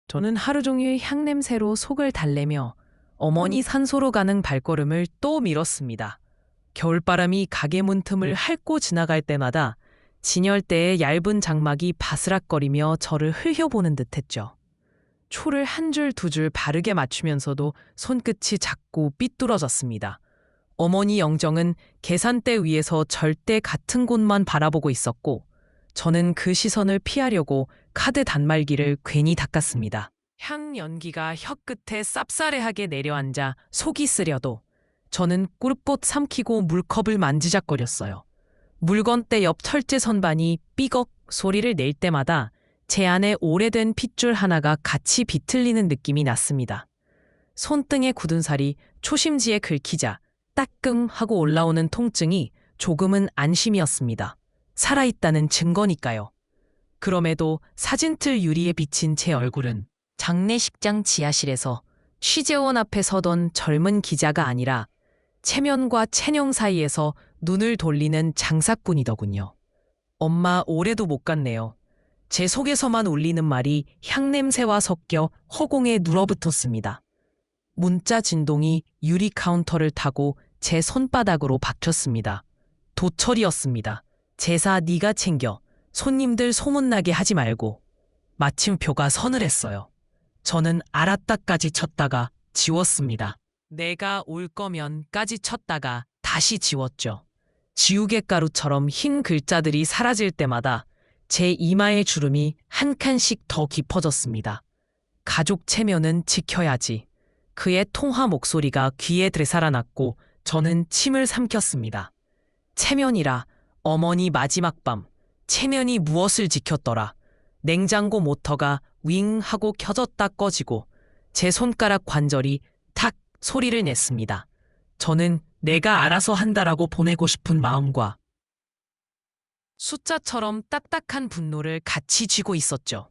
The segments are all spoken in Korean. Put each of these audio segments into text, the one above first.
저는 하루 종일 향냄새로 속을 달래며 어머니 산소로 가는 발걸음을 또 미뤘습니다. 겨울바람이 가게 문틈을 핥고 지나갈 때마다 진열대의 얇은 장막이 바스락거리며 저를 흘려보는 듯했죠. 초를 한 줄 두 줄 바르게 맞추면서도 손끝이 자꾸 삐뚤어졌습니다. 어머니 영정은 계산대 위에서 절대 같은 곳만 바라보고 있었고 저는 그 시선을 피하려고 카드 단말기를 괜히 닦았습니다. 향 연기가 혀끝에 쌉싸래하게 내려앉아 속이 쓰려도 저는 꿀꽃 삼키고 물컵을 만지작거렸어요. 물건대 옆 철제 선반이 삐걱 소리를 낼 때마다 제 안에 오래된 핏줄 하나가 같이 비틀리는 느낌이 났습니다. 손등에 굳은 살이 초심지에 긁히자 따끔 하고 올라오는 통증이 조금은 안심이었습니다. 살아있다는 증거니까요. 그럼에도 사진틀 유리에 비친 제 얼굴은 장례식장 지하실에서 취재원 앞에 서던 젊은 기자가 아니라 체면과 체형 사이에서 눈을 돌리는 장사꾼이더군요. 엄마 올해도 못 갔네요. 제 속에서만 울리는 말이 향냄새와 섞여 허공에 눌어붙었습니다. 문자 진동이 유리 카운터를 타고 제 손바닥으로 박혔습니다. 도철이었습니다. 제사 네가 챙겨. 손님들 소문나게 하지 말고. 마침표가 서늘했어요. 저는 알았다까지 쳤다가 지웠습니다. 내가 올 거면까지 쳤다가 다시 지웠죠. 지우개 가루처럼 흰 글자들이 사라질 때마다 제 이마의 주름이 한 칸씩 더 깊어졌습니다. 가족 체면은 지켜야지. 그의 통화 목소리가 귀에 되살아났고 저는 침을 삼켰습니다. 체면이라 어머니 마지막 밤 체면이 무엇을 지켰더라. 냉장고 모터가 윙 하고 켜졌다 꺼지고 제 손가락 관절이 탁 소리를 냈습니다. 저는 내가 알아서 한다라고 보내고 싶은 마음과 숫자처럼 딱딱한 분노를 같이 쥐고 있었죠.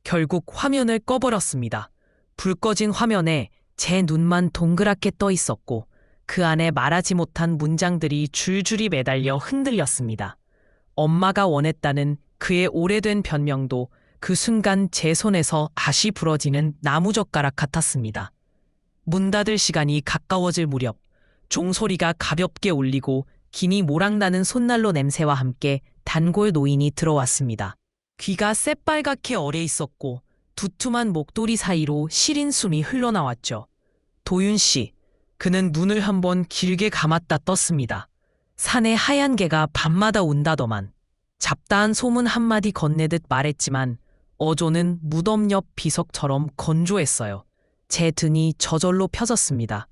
결국 화면을 꺼버렸습니다. 불 꺼진 화면에 제 눈만 동그랗게 떠 있었고 그 안에 말하지 못한 문장들이 줄줄이 매달려 흔들렸습니다. 엄마가 원했다는 그의 오래된 변명도 그 순간 제 손에서 다시 부러지는 나무젓가락 같았습니다. 문 닫을 시간이 가까워질 무렵 종소리가 가볍게 울리고 기니 모락나는 손난로 냄새와 함께 단골 노인이 들어왔습니다. 귀가 새빨갛게 얼어 있었고 두툼한 목도리 사이로 시린 숨이 흘러나왔죠. 도윤 씨, 그는 눈을 한번 길게 감았다 떴습니다. 산에 하얀 개가 밤마다 온다더만. 잡다한 소문 한마디 건네듯 말했지만 어조는 무덤 옆 비석처럼 건조했어요. 제 등이 저절로 펴졌습니다.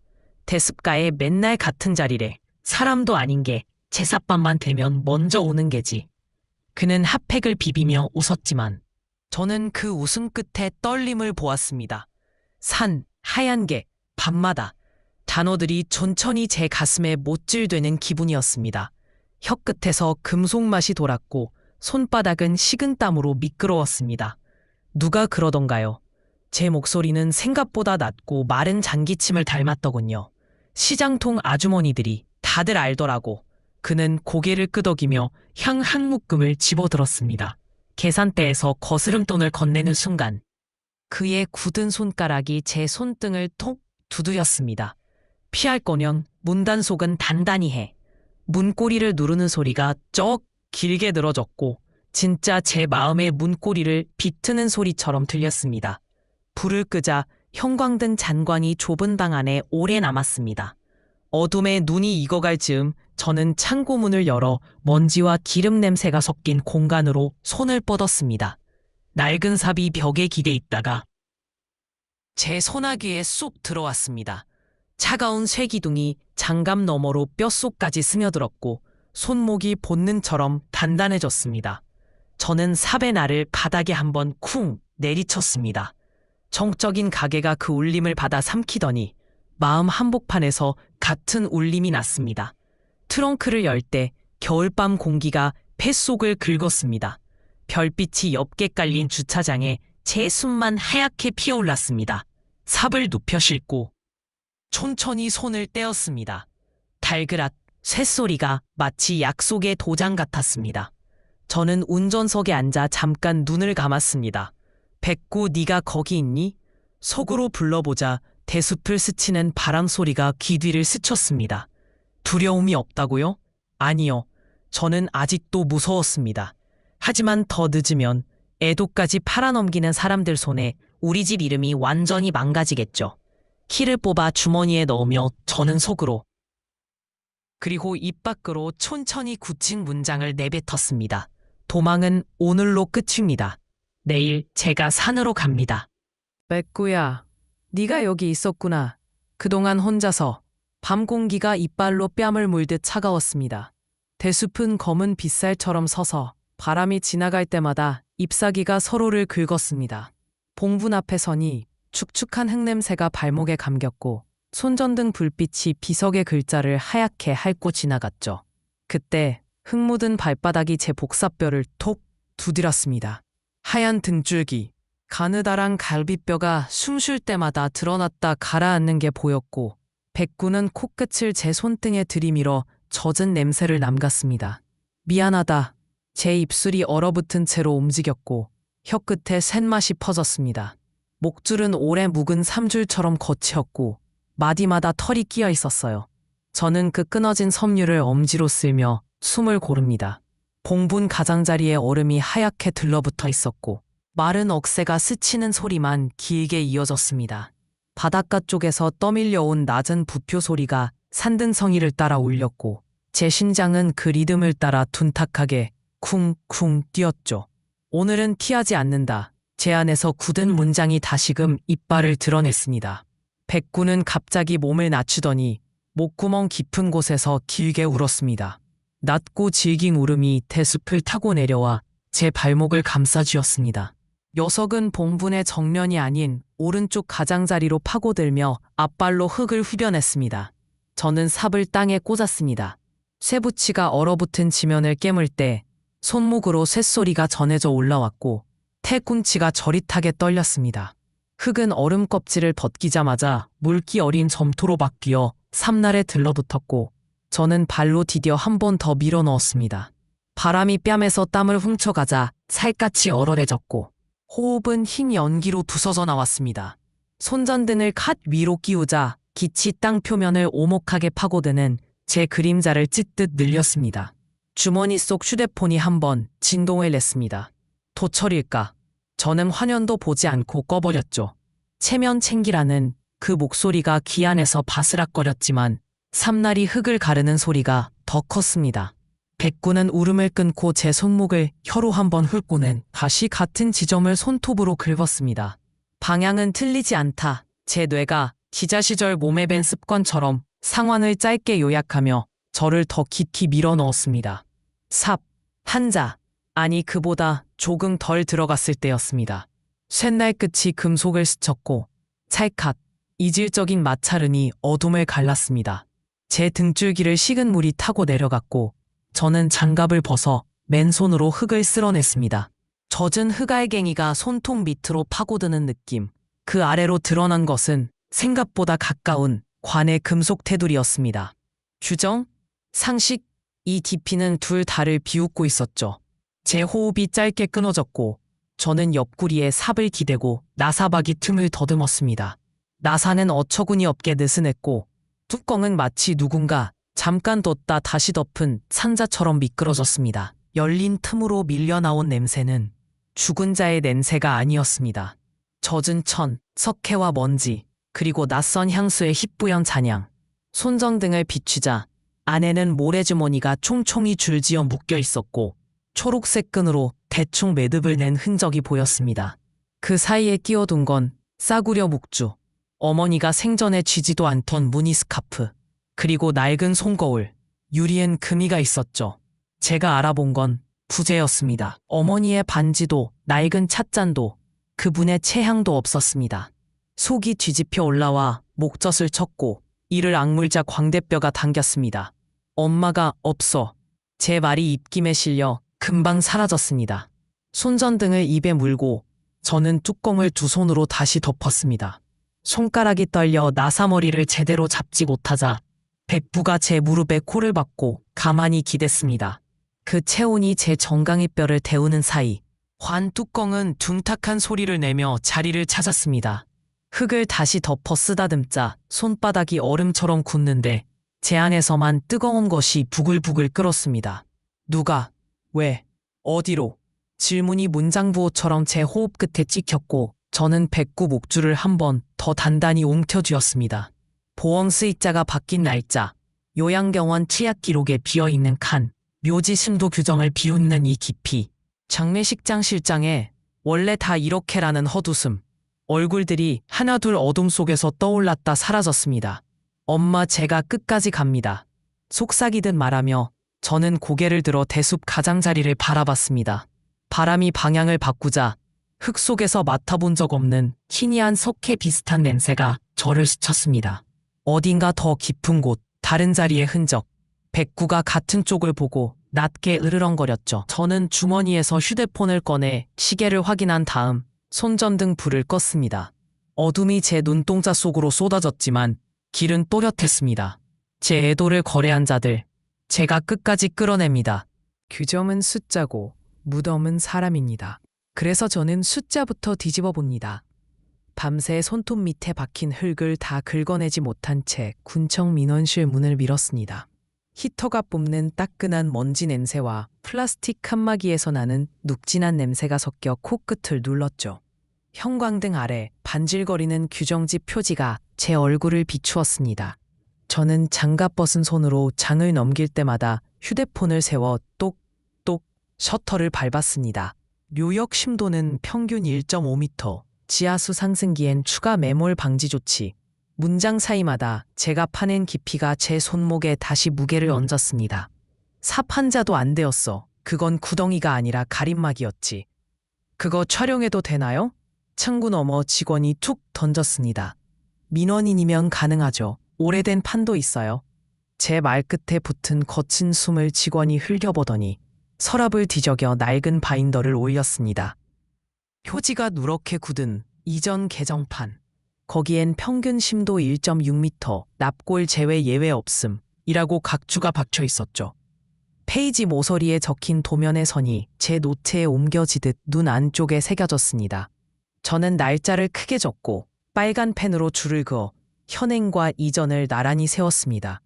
대습가에 맨날 같은 자리래. 사람도 아닌 게 제삿밥만 되면 먼저 오는 게지. 그는 핫팩을 비비며 웃었지만 저는 그 웃음 끝에 떨림을 보았습니다. 산, 하얀 개, 밤마다 단어들이 천천히 제 가슴에 못질되는 기분이었습니다. 혀끝에서 금속맛이 돌았고 손바닥은 식은땀으로 미끄러웠습니다. 누가 그러던가요? 제 목소리는 생각보다 낮고 마른 장기침을 닮았더군요. 시장통 아주머니들이 다들 알더라고. 그는 고개를 끄덕이며 향 한 묶음을 집어들었습니다. 계산대에서 거스름돈을 건네는 순간 그의 굳은 손가락이 제 손등을 톡 두드렸습니다. 피할 거면 문단속은 단단히 해. 문고리를 누르는 소리가 쩍 길게 늘어졌고 진짜 제 마음의 문고리를 비트는 소리처럼 들렸습니다. 불을 끄자 형광등 잔관이 좁은 방 안에 오래 남았습니다. 어둠에 눈이 익어갈 즈음 저는 창고문을 열어 먼지와 기름 냄새가 섞인 공간으로 손을 뻗었습니다. 낡은 삽이 벽에 기대 있다가 제 소나기에 쏙 들어왔습니다. 차가운 쇠기둥이 장갑 너머로 뼛속까지 스며들었고 손목이 본능처럼 단단해졌습니다. 저는 삽의 날을 바닥에 한번 쿵 내리쳤습니다. 정적인 가게가 그 울림을 받아 삼키더니 마음 한복판에서 같은 울림이 났습니다. 트렁크를 열 때 겨울밤 공기가 뱃속을 긁었습니다. 별빛이 옅게 깔린 주차장에 제 숨만 하얗게 피어올랐습니다. 삽을 눕혀 싣고 천천히 손을 떼었습니다. 달그랏 쇳소리가 마치 약속의 도장 같았습니다. 저는 운전석에 앉아 잠깐 눈을 감았습니다. 백구 네가 거기 있니? 속으로 불러보자 대숲을 스치는 바람 소리가 귀 뒤를 스쳤습니다. 두려움이 없다고요? 아니요. 저는 아직도 무서웠습니다. 하지만 더 늦으면 애도까지 팔아넘기는 사람들 손에 우리 집 이름이 완전히 망가지겠죠. 키를 뽑아 주머니에 넣으며 저는 속으로 그리고 입 밖으로 천천히 굳힌 문장을 내뱉었습니다. 도망은 오늘로 끝입니다. 내일 제가 산으로 갑니다. 백구야, 네가 여기 있었구나. 그동안 혼자서. 밤 공기가 이빨로 뺨을 물듯 차가웠습니다. 대숲은 검은 빗살처럼 서서 바람이 지나갈 때마다 잎사귀가 서로를 긁었습니다. 봉분 앞에 서니 축축한 흙냄새가 발목에 감겼고 손전등 불빛이 비석의 글자를 하얗게 핥고 지나갔죠. 그때 흙 묻은 발바닥이 제 복사뼈를 톡 두드렸습니다. 하얀 등줄기, 가느다란 갈비뼈가 숨 쉴 때마다 드러났다 가라앉는 게 보였고 백구는 코끝을 제 손등에 들이밀어 젖은 냄새를 남겼습니다. 미안하다. 제 입술이 얼어붙은 채로 움직였고 혀끝에 쇳맛이 퍼졌습니다. 목줄은 오래 묵은 삼줄처럼 거치었고 마디마다 털이 끼어 있었어요. 저는 그 끊어진 섬유를 엄지로 쓸며 숨을 고릅니다. 봉분 가장자리에 얼음이 하얗게 들러붙어 있었고 마른 억새가 스치는 소리만 길게 이어졌습니다. 바닷가 쪽에서 떠밀려온 낮은 부표 소리가 산등성이를 따라 울렸고 제 심장은 그 리듬을 따라 둔탁하게 쿵쿵 뛰었죠. 오늘은 피하지 않는다. 제 안에서 굳은 문장이 다시금 이빨을 드러냈습니다. 백구는 갑자기 몸을 낮추더니 목구멍 깊은 곳에서 길게 울었습니다. 낮고 질긴 울음이 대숲을 타고 내려와 제 발목을 감싸쥐었습니다. 녀석은 봉분의 정면이 아닌 오른쪽 가장자리로 파고들며 앞발로 흙을 휘변했습니다. 저는 삽을 땅에 꽂았습니다. 쇠붙이가 얼어붙은 지면을 깨물 때 손목으로 쇳소리가 전해져 올라왔고 태꿈치가 저릿하게 떨렸습니다. 흙은 얼음 껍질을 벗기자마자 물기 어린 점토로 바뀌어 삼날에 들러붙었고 저는 발로 디뎌 한 번 더 밀어 넣었습니다. 바람이 뺨에서 땀을 훔쳐가자 살갗이 얼얼해졌고 호흡은 흰 연기로 부서져 나왔습니다. 손전등을 갓 위로 끼우자 빛이 땅 표면을 오목하게 파고드는 제 그림자를 찢듯 늘렸습니다. 주머니 속 휴대폰이 한번 진동을 냈습니다. 도철일까? 저는 화면도 보지 않고 꺼버렸죠. 체면 챙기라는 그 목소리가 귀 안에서 바스락거렸지만 삼날이 흙을 가르는 소리가 더 컸습니다. 백구는 울음을 끊고 제 손목을 혀로 한번 훑고는 다시 같은 지점을 손톱으로 긁었습니다. 방향은 틀리지 않다. 제 뇌가 기자 시절 몸에 밴 습관처럼 상황을 짧게 요약하며 저를 더 깊이 밀어 넣었습니다. 삽, 한자, 아니 그보다 조금 덜 들어갔을 때였습니다. 쇳날 끝이 금속을 스쳤고 찰칵, 이질적인 마찰은이 어둠을 갈랐습니다. 제 등줄기를 식은 물이 타고 내려갔고 저는 장갑을 벗어 맨손으로 흙을 쓸어냈습니다. 젖은 흙알갱이가 손톱 밑으로 파고드는 느낌. 그 아래로 드러난 것은 생각보다 가까운 관의 금속 테두리였습니다. 규정, 상식, 이 깊이는 둘 다를 비웃고 있었죠. 제 호흡이 짧게 끊어졌고 저는 옆구리에 삽을 기대고 나사박이 틈을 더듬었습니다. 나사는 어처구니 없게 느슨했고 뚜껑은 마치 누군가 잠깐 뒀다 다시 덮은 상자처럼 미끄러졌습니다. 열린 틈으로 밀려나온 냄새는 죽은 자의 냄새가 아니었습니다. 젖은 천, 석회와 먼지, 그리고 낯선 향수의 희뿌연 잔향. 손전등을 비추자 안에는 모래주머니가 총총히 줄지어 묶여 있었고 초록색 끈으로 대충 매듭을 낸 흔적이 보였습니다. 그 사이에 끼워둔 건 싸구려 묵주, 어머니가 생전에 쥐지도 않던 무늬 스카프, 그리고 낡은 손거울, 유리엔 금이가 있었죠. 제가 알아본 건 부재였습니다. 어머니의 반지도 낡은 찻잔도 그분의 체향도 없었습니다. 속이 뒤집혀 올라와 목젖을 쳤고 이를 악물자 광대뼈가 당겼습니다. 엄마가 없어. 제 말이 입김에 실려 금방 사라졌습니다. 손전등을 입에 물고 저는 뚜껑을 두 손으로 다시 덮었습니다. 손가락이 떨려 나사머리를 제대로 잡지 못하자 백부가 제 무릎에 코를 박고 가만히 기댔습니다. 그 체온이 제 정강이 뼈를 데우는 사이 환 뚜껑은 둔탁한 소리를 내며 자리를 찾았습니다. 흙을 다시 덮어 쓰다듬자 손바닥이 얼음처럼 굳는데 제 안에서만 뜨거운 것이 부글부글 끓었습니다. 누가? 왜? 어디로? 질문이 문장부호처럼 제 호흡 끝에 찍혔고 저는 배꼽 목줄을 한 번 더 단단히 웅켜쥐었습니다. 보험 수익자가 바뀐 날짜, 요양병원 치약 기록에 비어있는 칸, 묘지 심도 규정을 비웃는 이 깊이, 장례식장 실장에 원래 다 이렇게라는 헛웃음, 얼굴들이 하나둘 어둠 속에서 떠올랐다 사라졌습니다. 엄마 제가 끝까지 갑니다. 속삭이듯 말하며 저는 고개를 들어 대숲 가장자리를 바라봤습니다. 바람이 방향을 바꾸자 흙 속에서 맡아본 적 없는 희미한 석회 비슷한 냄새가 저를 스쳤습니다. 어딘가 더 깊은 곳, 다른 자리의 흔적. 백구가 같은 쪽을 보고 낮게 으르렁거렸죠. 저는 주머니에서 휴대폰을 꺼내 시계를 확인한 다음 손전등 불을 껐습니다. 어둠이 제 눈동자 속으로 쏟아졌지만 길은 또렷했습니다. 제 애도를 거래한 자들, 제가 끝까지 끌어냅니다. 규정은 숫자고 무덤은 사람입니다. 그래서 저는 숫자부터 뒤집어 봅니다. 밤새 손톱 밑에 박힌 흙을 다 긁어내지 못한 채 군청 민원실 문을 밀었습니다. 히터가 뿜는 따끈한 먼지 냄새와 플라스틱 칸막이에서 나는 눅진한 냄새가 섞여 코끝을 눌렀죠. 형광등 아래 반질거리는 규정지 표지가 제 얼굴을 비추었습니다. 저는 장갑 벗은 손으로 장을 넘길 때마다 휴대폰을 세워 똑똑 셔터를 밟았습니다. 묘역 심도는 평균 1.5m, 지하수 상승기엔 추가 매몰 방지 조치. 문장 사이마다 제가 파낸 깊이가 제 손목에 다시 무게를 얹었습니다. 삽 한 자도 안 되었어. 그건 구덩이가 아니라 가림막이었지. 그거 촬영해도 되나요? 창구 너머 직원이 툭 던졌습니다. 민원인이면 가능하죠. 오래된 판도 있어요. 제 말끝에 붙은 거친 숨을 직원이 흘겨보더니 서랍을 뒤적여 낡은 바인더를 올렸습니다. 표지가 누렇게 굳은 이전 개정판. 거기엔 평균 심도 1.6m, 납골 제외 예외 없음 이라고 각주가 박혀 있었죠. 페이지 모서리에 적힌 도면의 선이 제 노트에 옮겨지듯 눈 안쪽에 새겨졌습니다. 저는 날짜를 크게 적고 빨간 펜으로 줄을 그어 현행과 이전을 나란히 세웠습니다.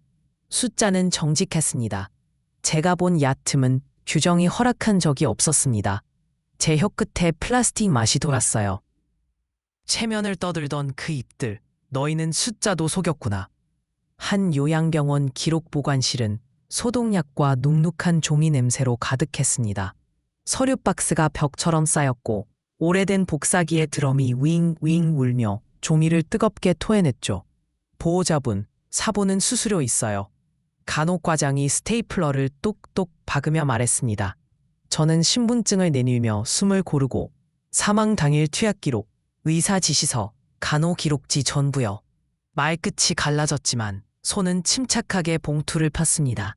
숫자는 정직했습니다. 제가 본 얕음은 규정이 허락한 적이 없었습니다. 제 혀끝에 플라스틱 맛이 돌았어요. 체면을 떠들던 그 입들, 너희는 숫자도 속였구나. 한 요양병원 기록 보관실은 소독약과 눅눅한 종이 냄새로 가득했습니다. 서류 박스가 벽처럼 쌓였고 오래된 복사기의 드럼이 윙윙 울며 종이를 뜨겁게 토해냈죠. 보호자분, 사본은 수수료 있어요. 간호과장이 스테이플러를 똑똑 박으며 말했습니다. 저는 신분증을 내밀며 숨을 고르고 사망 당일 투약 기록, 의사 지시서, 간호 기록지 전부요. 말끝이 갈라졌지만 손은 침착하게 봉투를 팠습니다.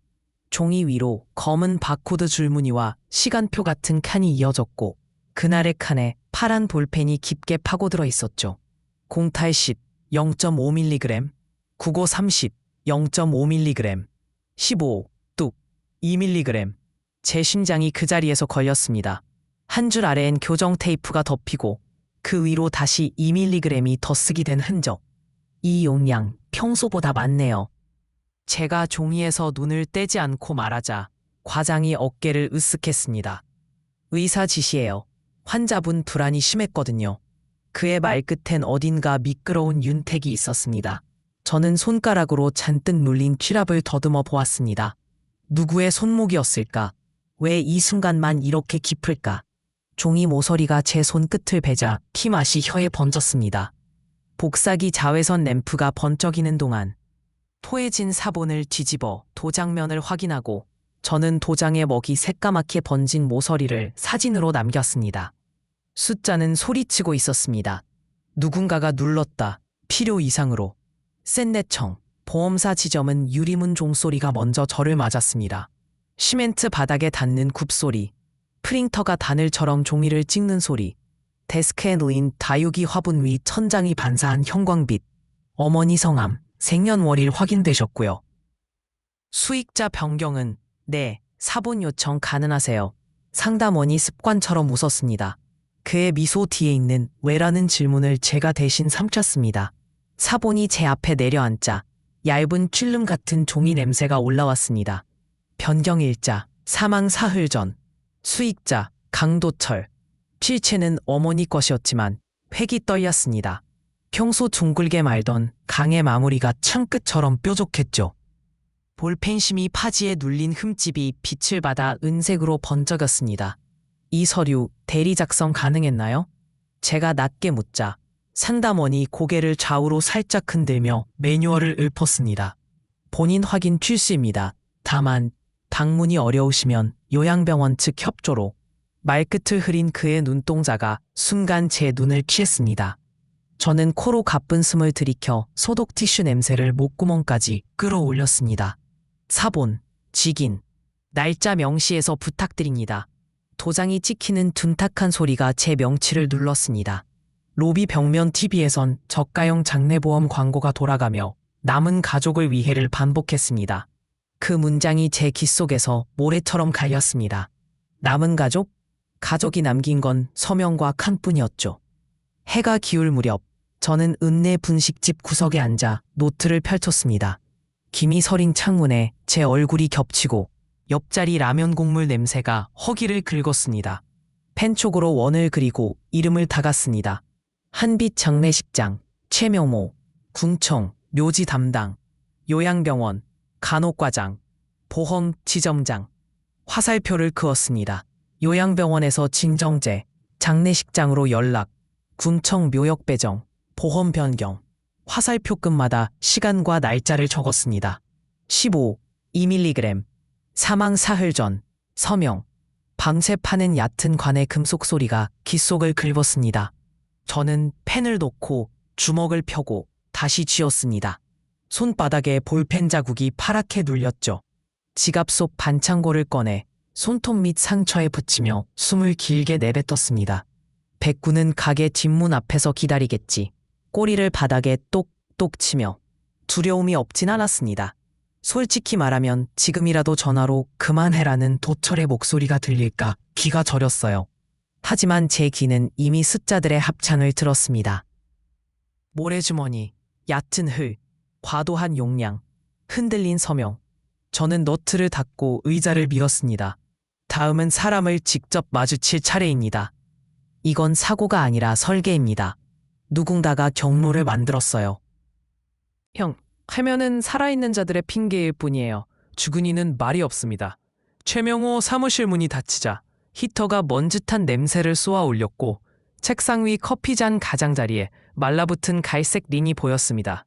종이 위로 검은 바코드 줄무늬와 시간표 같은 칸이 이어졌고 그날의 칸에 파란 볼펜이 깊게 파고들어 있었죠. 080 0.5mg, 9930 0.5mg, 15 뚝 2mg. 제 심장이 그 자리에서 걸렸습니다. 한 줄 아래엔 교정 테이프가 덮이고 그 위로 다시 2mg이 더 쓰기 된 흔적. 이 용량 평소보다 많네요. 제가 종이에서 눈을 떼지 않고 말하자 과장이 어깨를 으쓱했습니다. 의사 지시예요. 환자분 불안이 심했거든요. 그의 말끝엔 어딘가 미끄러운 윤택이 있었습니다. 저는 손가락으로 잔뜩 눌린 퀴랍을 더듬어 보았습니다. 누구의 손목이었을까? 왜 이 순간만 이렇게 깊을까? 종이 모서리가 제 손끝을 베자 피맛이 혀에 번졌습니다. 복사기 자외선 램프가 번쩍이는 동안 토해진 사본을 뒤집어 도장면을 확인하고 저는 도장의 먹이 새까맣게 번진 모서리를 사진으로 남겼습니다. 숫자는 소리치고 있었습니다. 누군가가 눌렀다. 필요 이상으로. 샌내청, 보험사 지점은 유리문 종소리가 먼저 저를 맞았습니다. 시멘트 바닥에 닿는 굽소리, 프린터가 바늘처럼 종이를 찍는 소리, 데스크에 놓인 다육이 화분 위 천장이 반사한 형광빛, 어머니 성함, 생년월일 확인되셨고요. 수익자 변경은 네, 사본 요청 가능하세요. 상담원이 습관처럼 웃었습니다. 그의 미소 뒤에 있는 왜라는 질문을 제가 대신 삼켰습니다. 사본이 제 앞에 내려앉자 얇은 칠름 같은 종이 냄새가 올라왔습니다. 변경일자, 사망 사흘 전, 수익자, 강도철. 필체는 어머니 것이었지만 획이 떨렸습니다. 평소 둥글게 말던 강의 마무리가 창끝처럼 뾰족했죠. 볼펜심이 파지에 눌린 흠집이 빛을 받아 은색으로 번쩍였습니다. 이 서류 대리 작성 가능했나요? 제가 낮게 묻자 상담원이 고개를 좌우로 살짝 흔들며 매뉴얼을 읊었습니다. 본인 확인 필수입니다. 다만 방문이 어려우시면 요양병원 측 협조로. 말끝을 흐린 그의 눈동자가 순간 제 눈을 피했습니다. 저는 코로 가쁜 숨을 들이켜 소독 티슈 냄새를 목구멍까지 끌어올렸습니다. 사본, 직인, 날짜 명시해서 부탁드립니다. 도장이 찍히는 둔탁한 소리가 제 명치를 눌렀습니다. 로비 벽면 TV에선 저가형 장례보험 광고가 돌아가며 남은 가족을 위해를 반복했습니다. 그 문장이 제 귀 속에서 모래처럼 갈렸습니다. 남은 가족? 가족이 남긴 건 서명과 칸뿐이었죠. 해가 기울 무렵 저는 읍내 분식집 구석에 앉아 노트를 펼쳤습니다. 김이 서린 창문에 제 얼굴이 겹치고 옆자리 라면 국물 냄새가 허기를 긁었습니다. 펜촉으로 원을 그리고 이름을 다갔습니다. 한빛 장례식장, 최명호, 궁청, 묘지 담당, 요양병원, 간호과장, 보험 지점장. 화살표를 그었습니다. 요양병원에서 진정제, 장례식장으로 연락, 궁청 묘역 배정, 보험 변경. 화살표 끝마다 시간과 날짜를 적었습니다. 15, 2mg, 사망 사흘 전, 서명. 밤새 파는 얕은 관의 금속 소리가 귓속을 긁었습니다. 저는 펜을 놓고 주먹을 펴고 다시 쥐었습니다. 손바닥에 볼펜 자국이 파랗게 눌렸죠. 지갑 속 반창고를 꺼내 손톱 및 상처에 붙이며 숨을 길게 내뱉었습니다. 백구는 가게 뒷문 앞에서 기다리겠지. 꼬리를 바닥에 똑똑 치며. 두려움이 없진 않았습니다. 솔직히 말하면 지금이라도 전화로 그만해라는 도철의 목소리가 들릴까 귀가 저렸어요. 하지만 제 귀는 이미 숫자들의 합창을 들었습니다. 모래주머니, 얕은 흘, 과도한 용량, 흔들린 서명. 저는 너트를 닫고 의자를 밀었습니다. 다음은 사람을 직접 마주칠 차례입니다. 이건 사고가 아니라 설계입니다. 누군가가 경로를 만들었어요. 형, 하면은 살아있는 자들의 핑계일 뿐이에요. 죽은 이는 말이 없습니다. 최명호 사무실 문이 닫히자 히터가 먼지탄 냄새를 쏘아 올렸고 책상 위 커피잔 가장자리에 말라붙은 갈색 린이 보였습니다.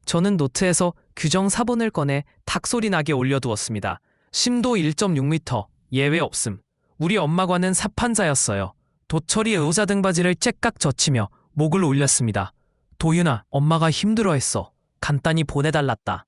저는 노트에서 규정 사본을 꺼내 닭소리 나게 올려두었습니다. 심도 1.6m, 예외 없음. 우리 엄마과는 사판자였어요. 도철이 의자 등받이를 째깍 젖히며 목을 올렸습니다. 도윤아, 엄마가 힘들어했어. 간단히 보내달랐다.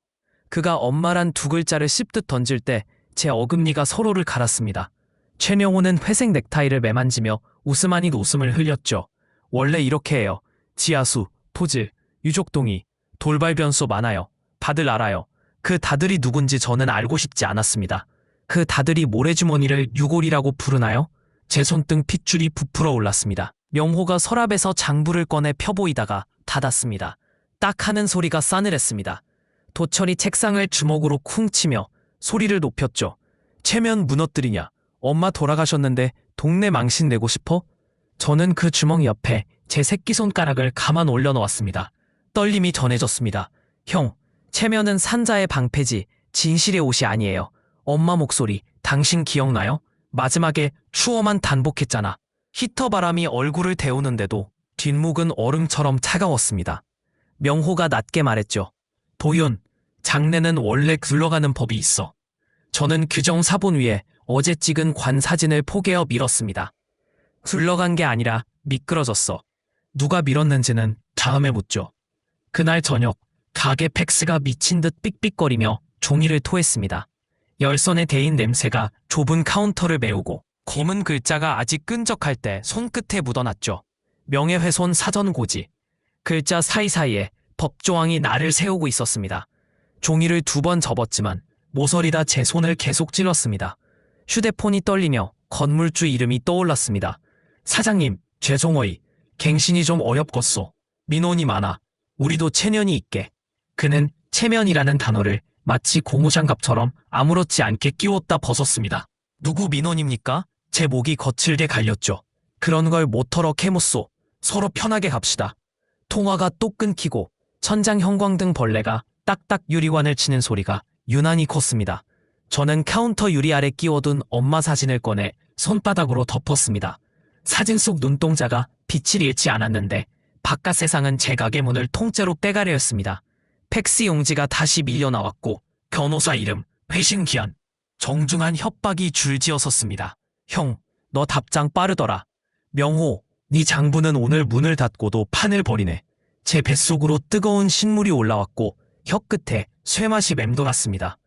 그가 엄마란 두 글자를 씹듯 던질 때 제 어금니가 서로를 갈았습니다. 최명호는 회색 넥타이를 매만지며 웃음 아닌 웃음을 흘렸죠. 원래 이렇게 해요. 지하수, 토질, 유족동의, 돌발 변수 많아요. 다들 알아요. 그 다들이 누군지 저는 알고 싶지 않았습니다. 그 다들이 모래주머니를 유골이라고 부르나요? 제 손등 핏줄이 부풀어 올랐습니다. 명호가 서랍에서 장부를 꺼내 펴보이다가 닫았습니다. 딱 하는 소리가 싸늘했습니다. 도철이 책상을 주먹으로 쿵 치며 소리를 높였죠. 체면 무너뜨리냐. 엄마 돌아가셨는데 동네 망신 내고 싶어? 저는 그 주먹 옆에 제 새끼손가락을 가만 올려놓았습니다. 떨림이 전해졌습니다. 형, 체면은 산자의 방패지 진실의 옷이 아니에요. 엄마 목소리, 당신 기억나요? 마지막에 추워만 단복했잖아. 히터 바람이 얼굴을 데우는데도 뒷목은 얼음처럼 차가웠습니다. 명호가 낮게 말했죠. 도윤, 장례는 원래 굴러가는 법이 있어. 저는 규정 사본 위에 어제 찍은 관 사진을 포개어 밀었습니다. 굴러간 게 아니라 미끄러졌어. 누가 밀었는지는 다음에 묻죠. 그날 저녁 가게 팩스가 미친 듯 삑삑거리며 종이를 토했습니다. 열선에 데인 냄새가 좁은 카운터를 메우고 검은 글자가 아직 끈적할 때 손끝에 묻어났죠. 명예훼손 사전고지. 글자 사이사이에 법조항이 나를 세우고 있었습니다. 종이를 2번 접었지만 모서리다 제 손을 계속 찔렀습니다. 휴대폰이 떨리며 건물주 이름이 떠올랐습니다. 사장님, 죄송어이. 갱신이 좀 어렵겠소. 민원이 많아. 우리도 체면이 있게. 그는 체면이라는 단어를 마치 고무장갑처럼 아무렇지 않게 끼웠다 벗었습니다. 누구 민원입니까? 제 목이 거칠게 갈렸죠. 그런 걸 모터러 캐묻소. 서로 편하게 갑시다. 통화가 또 끊기고 천장 형광등 벌레가 딱딱 유리관을 치는 소리가 유난히 컸습니다. 저는 카운터 유리 아래 끼워둔 엄마 사진을 꺼내 손바닥으로 덮었습니다. 사진 속 눈동자가 빛을 잃지 않았는데 바깥 세상은 제 가게 문을 통째로 빼가려였습니다. 팩스 용지가 다시 밀려 나왔고 변호사 이름, 회신 기한, 정중한 협박이 줄지어 섰습니다. 형, 너 답장 빠르더라. 명호, 네 장부는 오늘 문을 닫고도 판을 벌이네. 제 뱃속으로 뜨거운 신물이 올라왔고 혀끝에 쇠맛이 맴돌았습니다.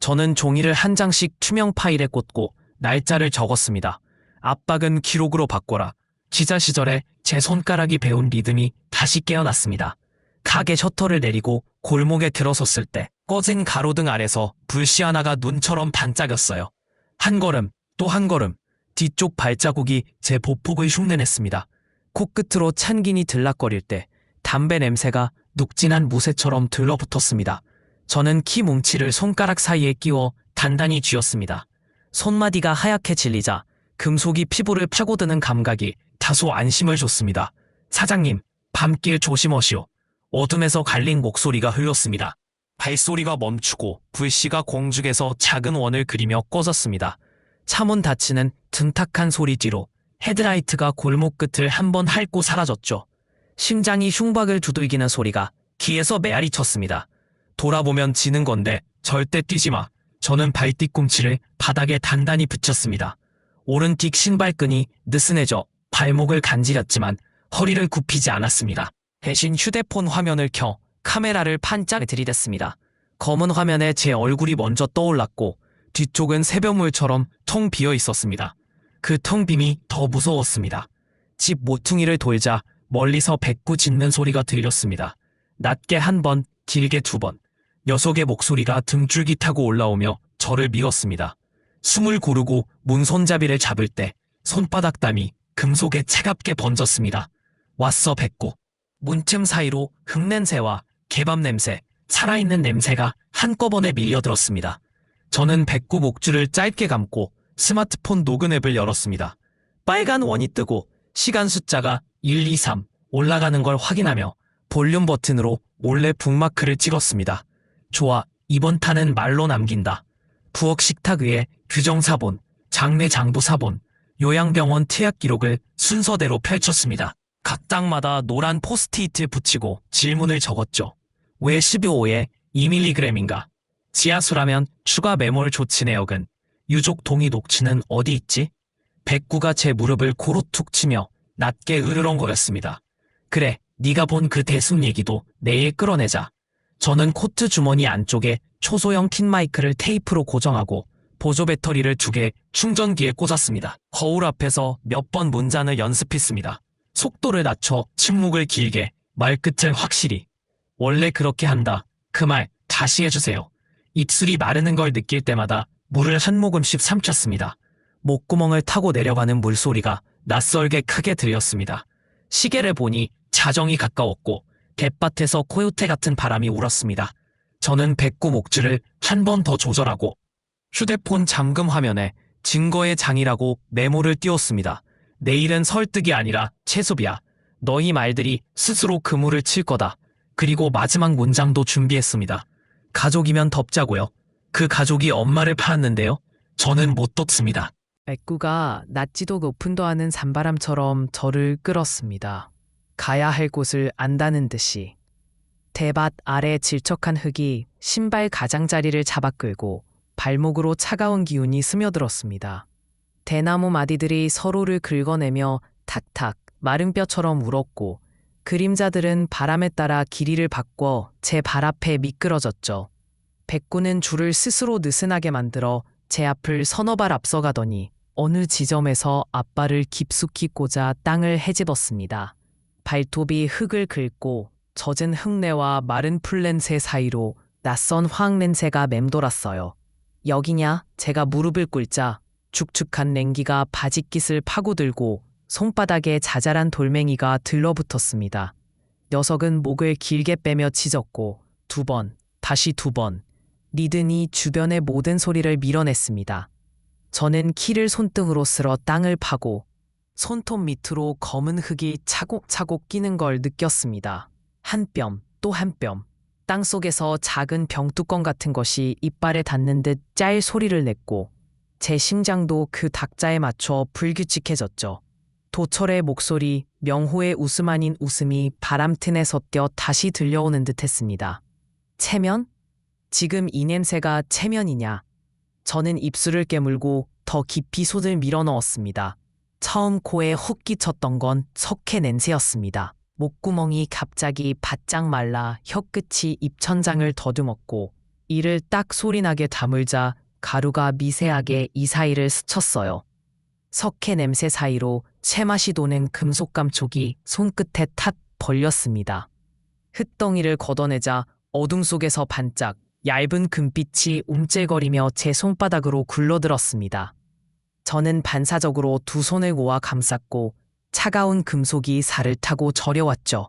저는 종이를 한 장씩 투명 파일에 꽂고 날짜를 적었습니다. 압박은 기록으로 바꿔라. 기자 시절에 제 손가락이 배운 리듬이 다시 깨어났습니다. 가게 셔터를 내리고 골목에 들어섰을 때 꺼진 가로등 아래서 불씨 하나가 눈처럼 반짝였어요. 한 걸음, 또 한 걸음, 뒤쪽 발자국이 제 보폭을 흉내냈습니다. 코끝으로 찬긴이 들락거릴 때 담배 냄새가 눅진한 무쇠처럼 들러붙었습니다. 저는 키 뭉치를 손가락 사이에 끼워 단단히 쥐었습니다. 손마디가 하얗게 질리자 금속이 피부를 파고드는 감각이 다소 안심을 줬습니다. 사장님, 밤길 조심하시오. 어둠에서 갈린 목소리가 흘렀습니다. 발소리가 멈추고 불씨가 공중에서 작은 원을 그리며 꺼졌습니다. 차문 닫히는 둔탁한 소리 뒤로 헤드라이트가 골목 끝을 한번 핥고 사라졌죠. 심장이 흉박을 두들기는 소리가 귀에서 메아리 쳤습니다. 돌아보면 지는 건데 절대 뛰지 마. 저는 발뒤꿈치를 바닥에 단단히 붙였습니다. 오른뒤 신발끈이 느슨해져 발목을 간지렸지만 허리를 굽히지 않았습니다. 대신 휴대폰 화면을 켜 카메라를 판짝 들이댔습니다. 검은 화면에 제 얼굴이 먼저 떠올랐고 뒤쪽은 새벽물처럼 텅 비어 있었습니다. 그 텅 빔이 더 무서웠습니다. 집 모퉁이를 돌자 멀리서 배꾸 짖는 소리가 들렸습니다. 낮게 한 번, 길게 두 번. 녀석의 목소리가 등줄기 타고 올라오며 저를 밀었습니다. 숨을 고르고 문 손잡이를 잡을 때 손바닥 땀이 금속에 차갑게 번졌습니다. 왔어 배꾸. 문틈 사이로 흙냄새와 개밥 냄새, 살아있는 냄새가 한꺼번에 밀려들었습니다. 저는 배꾸 목줄을 짧게 감고 스마트폰 녹음 앱을 열었습니다. 빨간 원이 뜨고 시간 숫자가 1, 2, 3 올라가는 걸 확인하며 볼륨 버튼으로 몰래 북마크를 찍었습니다. 좋아, 이번 탄은 말로 남긴다. 부엌 식탁 위에 규정사본, 장례 장부사본, 요양병원 투약 기록을 순서대로 펼쳤습니다. 각 장마다 노란 포스트잇을 붙이고 질문을 적었죠. 왜 12호에 2mg인가? 지하수라면 추가 매몰 조치 내역은? 유족 동의 녹취는 어디 있지? 백구가 제 무릎을 고루 툭 치며 낮게 으르렁거렸습니다. 그래, 네가 본 그 대순 얘기도 내일 끌어내자. 저는 코트 주머니 안쪽에 초소형 틴 마이크를 테이프로 고정하고 보조 배터리를 2개 충전기에 꽂았습니다. 거울 앞에서 몇 번 문장을 연습했습니다. 속도를 낮춰 침묵을 길게, 말끝을 확실히. 원래 그렇게 한다. 그 말 다시 해주세요. 입술이 마르는 걸 느낄 때마다 물을 한 모금씩 삼켰습니다. 목구멍을 타고 내려가는 물소리가 낯설게 크게 들렸습니다. 시계를 보니 자정이 가까웠고 갯밭에서 코요테 같은 바람이 울었습니다. 저는 배꾸 목줄을 한 번 더 조절하고 휴대폰 잠금 화면에 증거의 장이라고 메모를 띄웠습니다. 내일은 설득이 아니라 채습이야. 너희 말들이 스스로 그물을 칠 거다. 그리고 마지막 문장도 준비했습니다. 가족이면 덮자고요. 그 가족이 엄마를 팔았는데요. 저는 못 덮습니다. 백구가 낮지도 높은도 않은 산바람처럼 저를 끌었습니다. 가야 할 곳을 안다는 듯이. 대밭 아래 질척한 흙이 신발 가장자리를 잡아 끌고 발목으로 차가운 기운이 스며들었습니다. 대나무 마디들이 서로를 긁어내며 탁탁 마른 뼈처럼 울었고 그림자들은 바람에 따라 길이를 바꿔 제 발 앞에 미끄러졌죠. 백구는 줄을 스스로 느슨하게 만들어 제 앞을 서너 발 앞서가더니 어느 지점에서 앞발을 깊숙이 꽂아 땅을 헤집었습니다. 발톱이 흙을 긁고 젖은 흙내와 마른 풀 냄새 사이로 낯선 화학 냄새가 맴돌았어요. 여기냐? 제가 무릎을 꿇자 축축한 냉기가 바지깃을 파고들고 손바닥에 자잘한 돌멩이가 들러붙었습니다. 녀석은 목을 길게 빼며 짖었고 2번, 다시 2번, 리드니 주변의 모든 소리를 밀어냈습니다. 저는 키를 손등으로 쓸어 땅을 파고 손톱 밑으로 검은 흙이 차곡차곡 끼는 걸 느꼈습니다. 한 뼘, 또 한 뼘. 땅속에서 작은 병뚜껑 같은 것이 이빨에 닿는 듯 짤 소리를 냈고 제 심장도 그 박자에 맞춰 불규칙해졌죠. 도철의 목소리, 명호의 웃음 아닌 웃음이 바람 틈에 섞여 다시 들려오는 듯 했습니다. 체면? 지금 이 냄새가 체면이냐? 저는 입술을 깨물고 더 깊이 손을 밀어넣었습니다. 처음 코에 훅 끼쳤던 건 석회 냄새였습니다. 목구멍이 갑자기 바짝 말라 혀끝이 입천장을 더듬었고 이를 딱 소리나게 다물자 가루가 미세하게 이 사이를 스쳤어요. 석회 냄새 사이로 채맛이 도는 금속 감촉이 손끝에 탁 벌렸습니다. 흙덩이를 걷어내자 어둠 속에서 반짝 얇은 금빛이 움찔거리며 제 손바닥으로 굴러들었습니다. 저는 반사적으로 2 손을 모아 감쌌고 차가운 금속이 살을 타고 저려왔죠.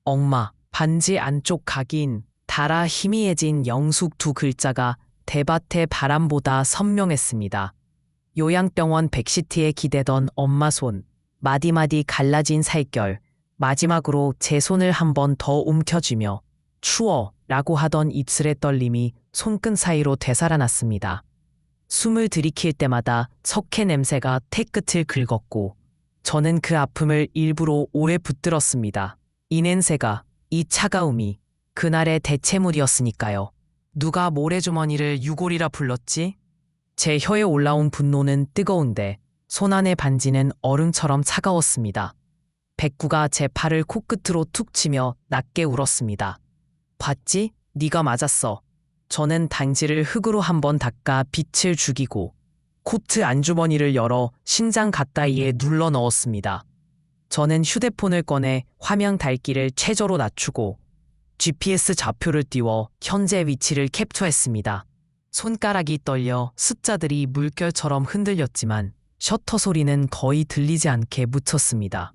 억마, 반지 안쪽 각인, 달아 희미해진 영숙 2 글자가 대밭의 바람보다 선명했습니다. 요양병원 백시트에 기대던 엄마 손, 마디마디 갈라진 살결, 마지막으로 제 손을 한 번 더 움켜쥐며 추워 라고 하던 입술의 떨림이 손끝 사이로 되살아났습니다. 숨을 들이킬 때마다 석회 냄새가 태끝을 긁었고 저는 그 아픔을 일부러 오래 붙들었습니다. 이 냄새가, 이 차가움이 그날의 대체물이었으니까요. 누가 모래주머니를 유골이라 불렀지? 제 혀에 올라온 분노는 뜨거운데 손 안의 반지는 얼음처럼 차가웠습니다. 백구가 제 팔을 코끝으로 툭 치며 낮게 울었습니다. 봤지? 네가 맞았어. 저는 단지를 흙으로 한번 닦아 빛을 죽이고 코트 안주머니를 열어 신장 가까이에 눌러 넣었습니다. 저는 휴대폰을 꺼내 화면 밝기를 최저로 낮추고 GPS 좌표를 띄워 현재 위치를 캡처했습니다. 손가락이 떨려 숫자들이 물결처럼 흔들렸지만 셔터 소리는 거의 들리지 않게 묻혔습니다.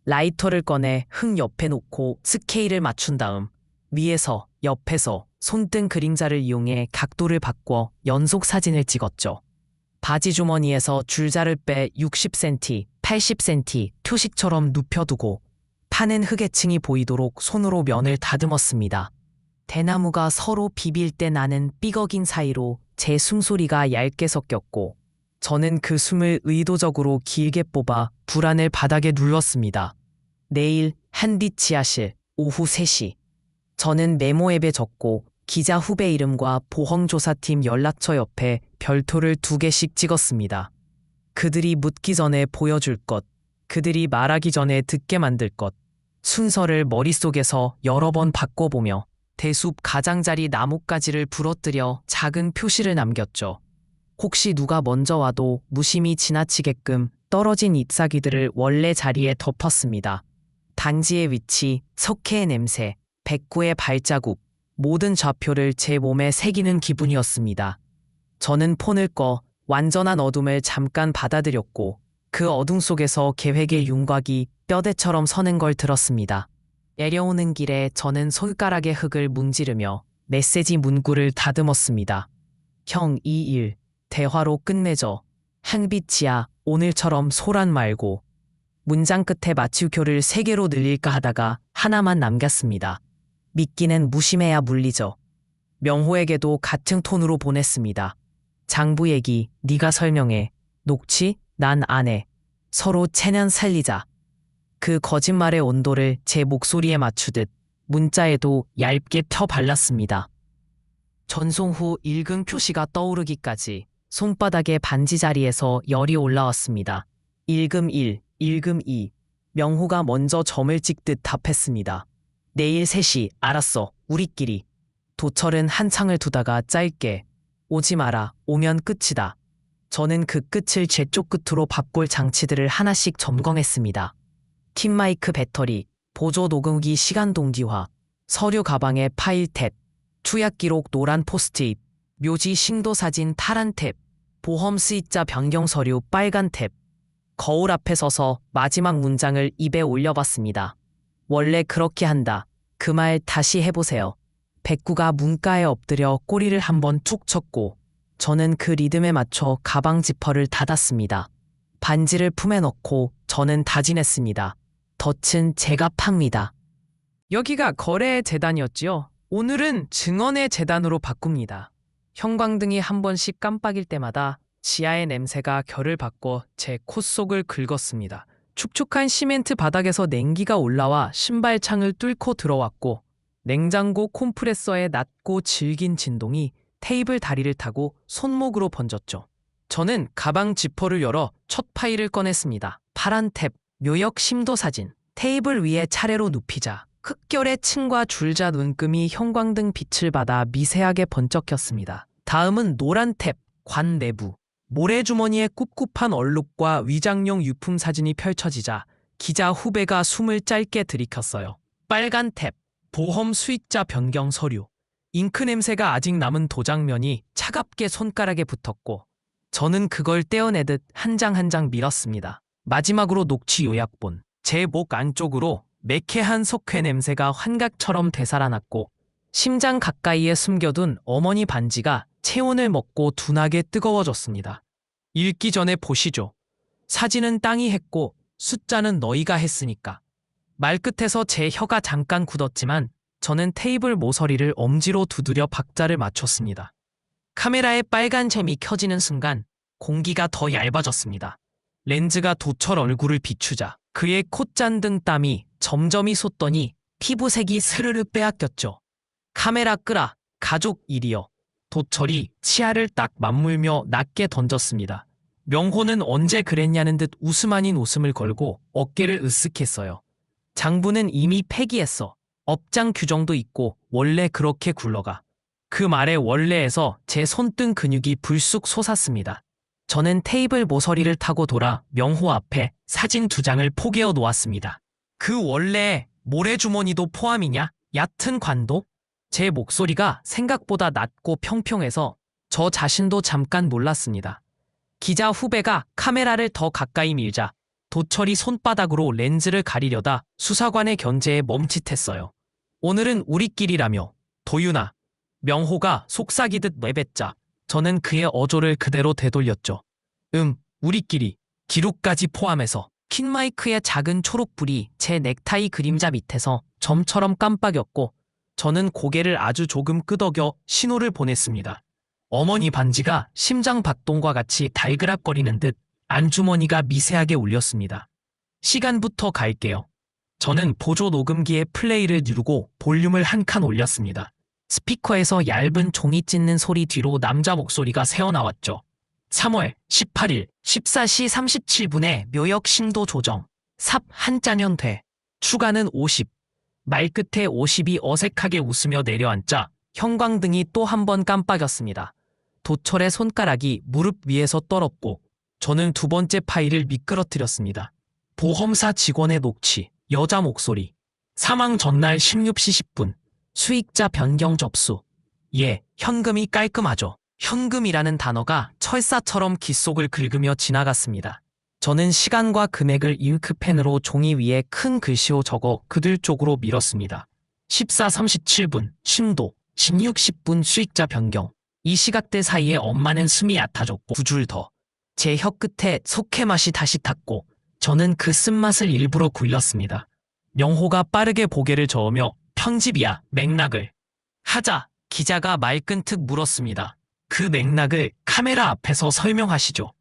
라이터를 꺼내 흙 옆에 놓고 스케일을 맞춘 다음 위에서 옆에서 손등 그림자를 이용해 각도를 바꿔 연속 사진을 찍었죠. 바지 주머니에서 줄자를 빼 60cm, 80cm 표식처럼 눕혀두고 파는 흙의층이 보이도록 손으로 면을 다듬었습니다. 대나무가 서로 비빌 때 나는 삐걱인 사이로 제 숨소리가 얇게 섞였고 저는 그 숨을 의도적으로 길게 뽑아 불안을 바닥에 눌렀습니다. 내일 한빛 지하실 오후 3시. 저는 메모 앱에 적고 기자 후배 이름과 보험조사팀 연락처 옆에 별표를 2개씩 찍었습니다. 그들이 묻기 전에 보여줄 것, 그들이 말하기 전에 듣게 만들 것, 순서를 머릿속에서 여러 번 바꿔보며 대숲 가장자리 나뭇가지를 부러뜨려 작은 표시를 남겼죠. 혹시 누가 먼저 와도 무심히 지나치게끔 떨어진 잎사귀들을 원래 자리에 덮었습니다. 단지의 위치, 석회의 냄새, 백구의 발자국, 모든 좌표를 제 몸에 새기는 기분이었습니다. 저는 폰을 꺼 완전한 어둠을 잠깐 받아들였고 그 어둠 속에서 계획의 윤곽이 뼈대처럼 서는 걸 들었습니다. 내려오는 길에 저는 손가락에 흙을 문지르며 메시지 문구를 다듬었습니다. 형, 이 일 대화로 끝내죠. 한빛이야, 오늘처럼 소란 말고. 문장 끝에 마침표를 3개로 늘릴까 하다가 하나만 남겼습니다. 믿기는 무심해야 물리죠. 명호에게도 같은 톤으로 보냈습니다. 장부 얘기 네가 설명해. 녹취 난 안 해. 서로 체면 살리자. 그 거짓말의 온도를 제 목소리에 맞추듯 문자에도 얇게 펴 발랐습니다. 전송 후 읽음 표시가 떠오르기까지 손바닥의 반지 자리에서 열이 올라왔습니다. 읽음 1, 읽음 2. 명호가 먼저 점을 찍듯 답했습니다. 내일 3시, 알았어, 우리끼리. 도철은 한창을 두다가 짧게, 오지 마라, 오면 끝이다. 저는 그 끝을 제 쪽 끝으로 바꿀 장치들을 하나씩 점검했습니다. 팀 마이크 배터리, 보조 녹음기 시간 동기화, 서류 가방에 파일 탭, 투약 기록 노란 포스트잇, 묘지 신도 사진 파란 탭, 보험 수익자 변경 서류 빨간 탭. 거울 앞에 서서 마지막 문장을 입에 올려봤습니다. 원래 그렇게 한다. 그 말 다시 해보세요. 백구가 문가에 엎드려 꼬리를 한번 툭 쳤고 저는 그 리듬에 맞춰 가방 지퍼를 닫았습니다. 반지를 품에 넣고 저는 다짐했습니다. 덫은 제가 팝니다. 여기가 거래의 재단이었지요. 오늘은 증언의 재단으로 바꿉니다. 형광등이 한 번씩 깜빡일 때마다 지하의 냄새가 결을 바꿔 제 콧속을 긁었습니다. 축축한 시멘트 바닥에서 냉기가 올라와 신발창을 뚫고 들어왔고 냉장고 콤프레서의 낮고 질긴 진동이 테이블 다리를 타고 손목으로 번졌죠. 저는 가방 지퍼를 열어 첫 파일을 꺼냈습니다. 파란 탭, 묘역 심도 사진. 테이블 위에 차례로 눕히자 흑결의 층과 줄자 눈금이 형광등 빛을 받아 미세하게 번쩍였습니다. 다음은 노란 탭, 관 내부. 모래주머니에 꿉꿉한 얼룩과 위장용 유품 사진이 펼쳐지자 기자 후배가 숨을 짧게 들이켰어요. 빨간 탭, 보험 수익자 변경 서류. 잉크 냄새가 아직 남은 도장면이 차갑게 손가락에 붙었고 저는 그걸 떼어내듯 한 장 한 장 밀었습니다. 마지막으로 녹취 요약본. 제 목 안쪽으로 매캐한 석회 냄새가 환각처럼 되살아났고 심장 가까이에 숨겨둔 어머니 반지가 체온을 먹고 둔하게 뜨거워졌습니다. 읽기 전에 보시죠. 사진은 땅이 했고 숫자는 너희가 했으니까. 말끝에서 제 혀가 잠깐 굳었지만 저는 테이블 모서리를 엄지로 두드려 박자를 맞췄습니다. 카메라의 빨간 잼이 켜지는 순간 공기가 더 얇아졌습니다. 렌즈가 도철 얼굴을 비추자 그의 콧잔등 땀이 점점이 솟더니 피부색이 스르르 빼앗겼죠. 카메라 끄라, 가족 일이여. 도철이 치아를 딱 맞물며 낮게 던졌습니다. 명호는 언제 그랬냐는 듯 웃음 아닌 웃음을 걸고 어깨를 으쓱했어요. 장부는 이미 폐기했어. 업장 규정도 있고 원래 그렇게 굴러가. 그 말에 원래에서 제 손등 근육이 불쑥 솟았습니다. 저는 테이블 모서리를 타고 돌아 명호 앞에 사진 2장을 포개어 놓았습니다. 그 원래에 모래주머니도 포함이냐? 얕은 관도? 제 목소리가 생각보다 낮고 평평해서 저 자신도 잠깐 놀랐습니다. 기자 후배가 카메라를 더 가까이 밀자 도철이 손바닥으로 렌즈를 가리려다 수사관의 견제에 멈칫했어요. 오늘은 우리끼리라며. 도윤아. 명호가 속삭이듯 내뱉자 저는 그의 어조를 그대로 되돌렸죠. 우리끼리. 기록까지 포함해서. 킹마이크의 작은 초록불이 제 넥타이 그림자 밑에서 점처럼 깜빡였고 저는 고개를 아주 조금 끄덕여 신호를 보냈습니다. 어머니 반지가 심장 박동과 같이 달그락거리는 듯 안주머니가 미세하게 울렸습니다. 시간부터 갈게요. 저는 보조 녹음기의 플레이를 누르고 볼륨을 한 칸 올렸습니다. 스피커에서 얇은 종이 찢는 소리 뒤로 남자 목소리가 새어나왔죠. 3월 18일 14시 37분에 묘역 심도 조정. 삽 한자년 돼. 추가는 50. 말끝에 50이 어색하게 웃으며 내려앉자 형광등이 또 한 번 깜빡였습니다. 도철의 손가락이 무릎 위에서 떨었고 저는 2번째 파일을 미끄러뜨렸습니다. 보험사 직원의 녹취. 여자 목소리. 사망 전날 16시 10분. 수익자 변경 접수. 예, 현금이 깔끔하죠. 현금이라는 단어가 철사처럼 귓속을 긁으며 지나갔습니다. 저는 시간과 금액을 잉크펜으로 종이 위에 큰 글씨로 적어 그들 쪽으로 밀었습니다. 14, 37분, 심도, 16, 10분 수익자 변경. 이 시각대 사이에 엄마는 숨이 얕아졌고 2줄 더. 제 혀 끝에 속해 맛이 다시 탔고 저는 그 쓴맛을 일부러 굴렸습니다. 명호가 빠르게 고개를 저으며 편집이야, 맥락을. 하자, 기자가 말끈특 물었습니다. 그 맥락을 카메라 앞에서 설명하시죠.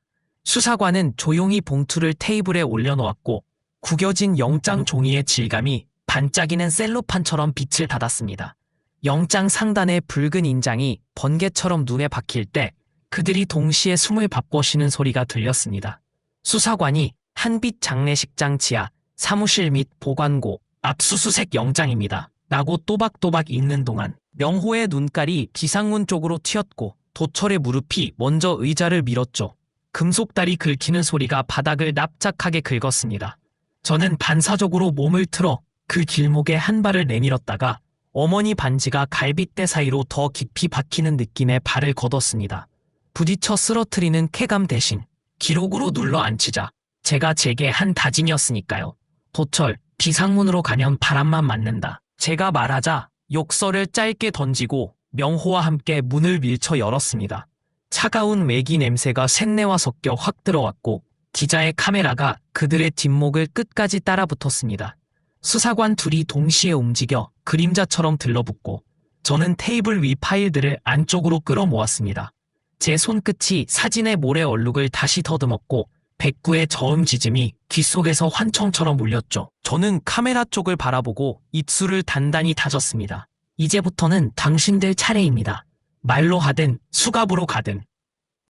수사관은 조용히 봉투를 테이블에 올려놓았고 구겨진 영장 종이의 질감이 반짝이는 셀로판처럼 빛을 받았습니다. 영장 상단의 붉은 인장이 번개처럼 눈에 박힐 때 그들이 동시에 숨을 바꿔 쉬는 소리가 들렸습니다. 수사관이 한빛 장례식장 지하, 사무실 및 보관고, 압수수색 영장입니다. 라고 또박또박 읽는 동안 명호의 눈깔이 비상문 쪽으로 튀었고 도철의 무릎이 먼저 의자를 밀었죠. 금속다리 긁히는 소리가 바닥을 납작하게 긁었습니다. 저는 반사적으로 몸을 틀어 그 길목에 한 발을 내밀었다가 어머니 반지가 갈빗대 사이로 더 깊이 박히는 느낌에 발을 걷었습니다. 부딪혀 쓰러뜨리는 쾌감 대신 기록으로 눌러 앉히자. 제가 제게 한 다짐이었으니까요. 도철, 비상문으로 가면 바람만 맞는다. 제가 말하자 욕설을 짧게 던지고 명호와 함께 문을 밀쳐 열었습니다. 차가운 외기 냄새가 쇳내와 섞여 확 들어왔고 기자의 카메라가 그들의 뒷목을 끝까지 따라붙었습니다. 수사관 둘이 동시에 움직여 그림자처럼 들러붙고 저는 테이블 위 파일들을 안쪽으로 끌어모았습니다. 제 손끝이 사진의 모래 얼룩을 다시 더듬었고 백구의 저음 지짐이 귓속에서 환청처럼 울렸죠. 저는 카메라 쪽을 바라보고 입술을 단단히 다졌습니다. 이제부터는 당신들 차례입니다. 말로 하든 수갑으로 가든.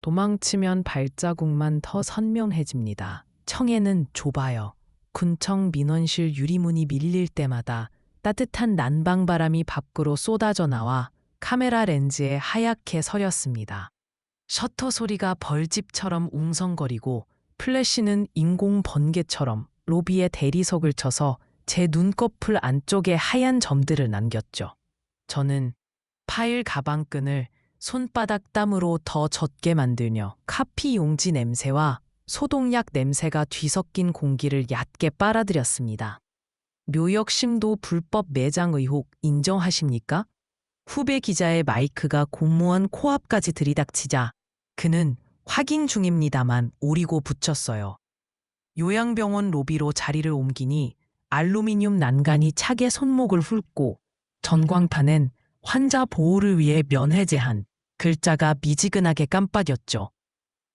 도망치면 발자국만 더 선명해집니다. 청에는 좁아요. 군청 민원실 유리문이 밀릴 때마다 따뜻한 난방바람이 밖으로 쏟아져 나와 카메라 렌즈에 하얗게 서렸습니다. 셔터 소리가 벌집처럼 웅성거리고 플래시는 인공 번개처럼 로비의 대리석을 쳐서 제 눈꺼풀 안쪽에 하얀 점들을 남겼죠. 저는 파일 가방끈을 손바닥 땀으로 더 젖게 만들며 카피 용지 냄새와 소독약 냄새가 뒤섞인 공기를 얕게 빨아들였습니다. 묘역심도 불법 매장 의혹 인정하십니까? 후배 기자의 마이크가 공무원 코앞까지 들이닥치자 그는 확인 중입니다만 오리고 붙였어요. 요양병원 로비로 자리를 옮기니 알루미늄 난간이 차게 손목을 훑고 전광판엔 환자 보호를 위해 면회 제한 글자가 미지근하게 깜빡였죠.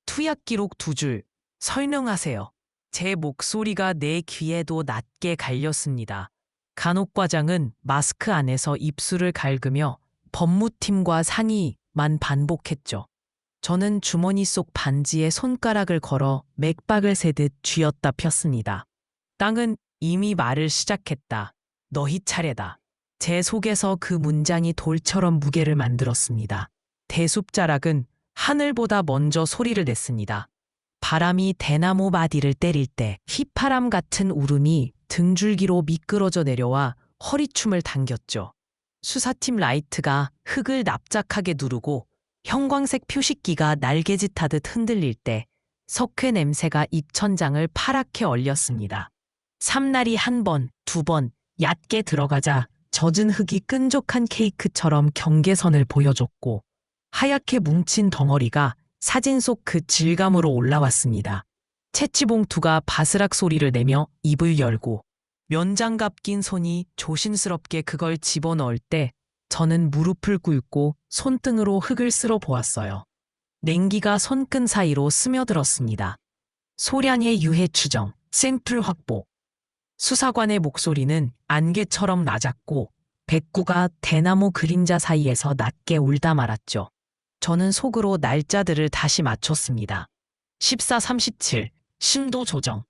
투약 기록 2줄 설명하세요. 제 목소리가 내 귀에도 낮게 갈렸습니다. 간혹과장은 마스크 안에서 입술을 갈그며 법무팀과 상의만 반복했죠. 저는 주머니 속 반지에 손가락을 걸어 맥박을 세듯 쥐었다 폈습니다. 땅은 이미 말을 시작했다. 너희 차례다. 제 속에서 그 문장이 돌처럼 무게를 만들었습니다. 대숲자락은 하늘보다 먼저 소리를 냈습니다. 바람이 대나무 마디를 때릴 때 휘파람 같은 울음이 등줄기로 미끄러져 내려와 허리춤을 당겼죠. 수사팀 라이트가 흙을 납작하게 누르고 형광색 표식기가 날개짓하듯 흔들릴 때 석회 냄새가 입천장을 파랗게 얼렸습니다. 삼날이 1번, 2번 얕게 들어가자 젖은 흙이 끈적한 케이크처럼 경계선을 보여줬고 하얗게 뭉친 덩어리가 사진 속 그 질감으로 올라왔습니다. 채취봉투가 바스락 소리를 내며 입을 열고 면장갑 낀 손이 조심스럽게 그걸 집어넣을 때 저는 무릎을 꿇고 손등으로 흙을 쓸어 보았어요. 냉기가 손끈 사이로 스며들었습니다. 소량의 유해 추정, 샘플 확보. 수사관의 목소리는 안개처럼 낮았고 백구가 대나무 그림자 사이에서 낮게 울다 말았죠. 저는 속으로 날짜들을 다시 맞췄습니다. 14:37, 심도 조정.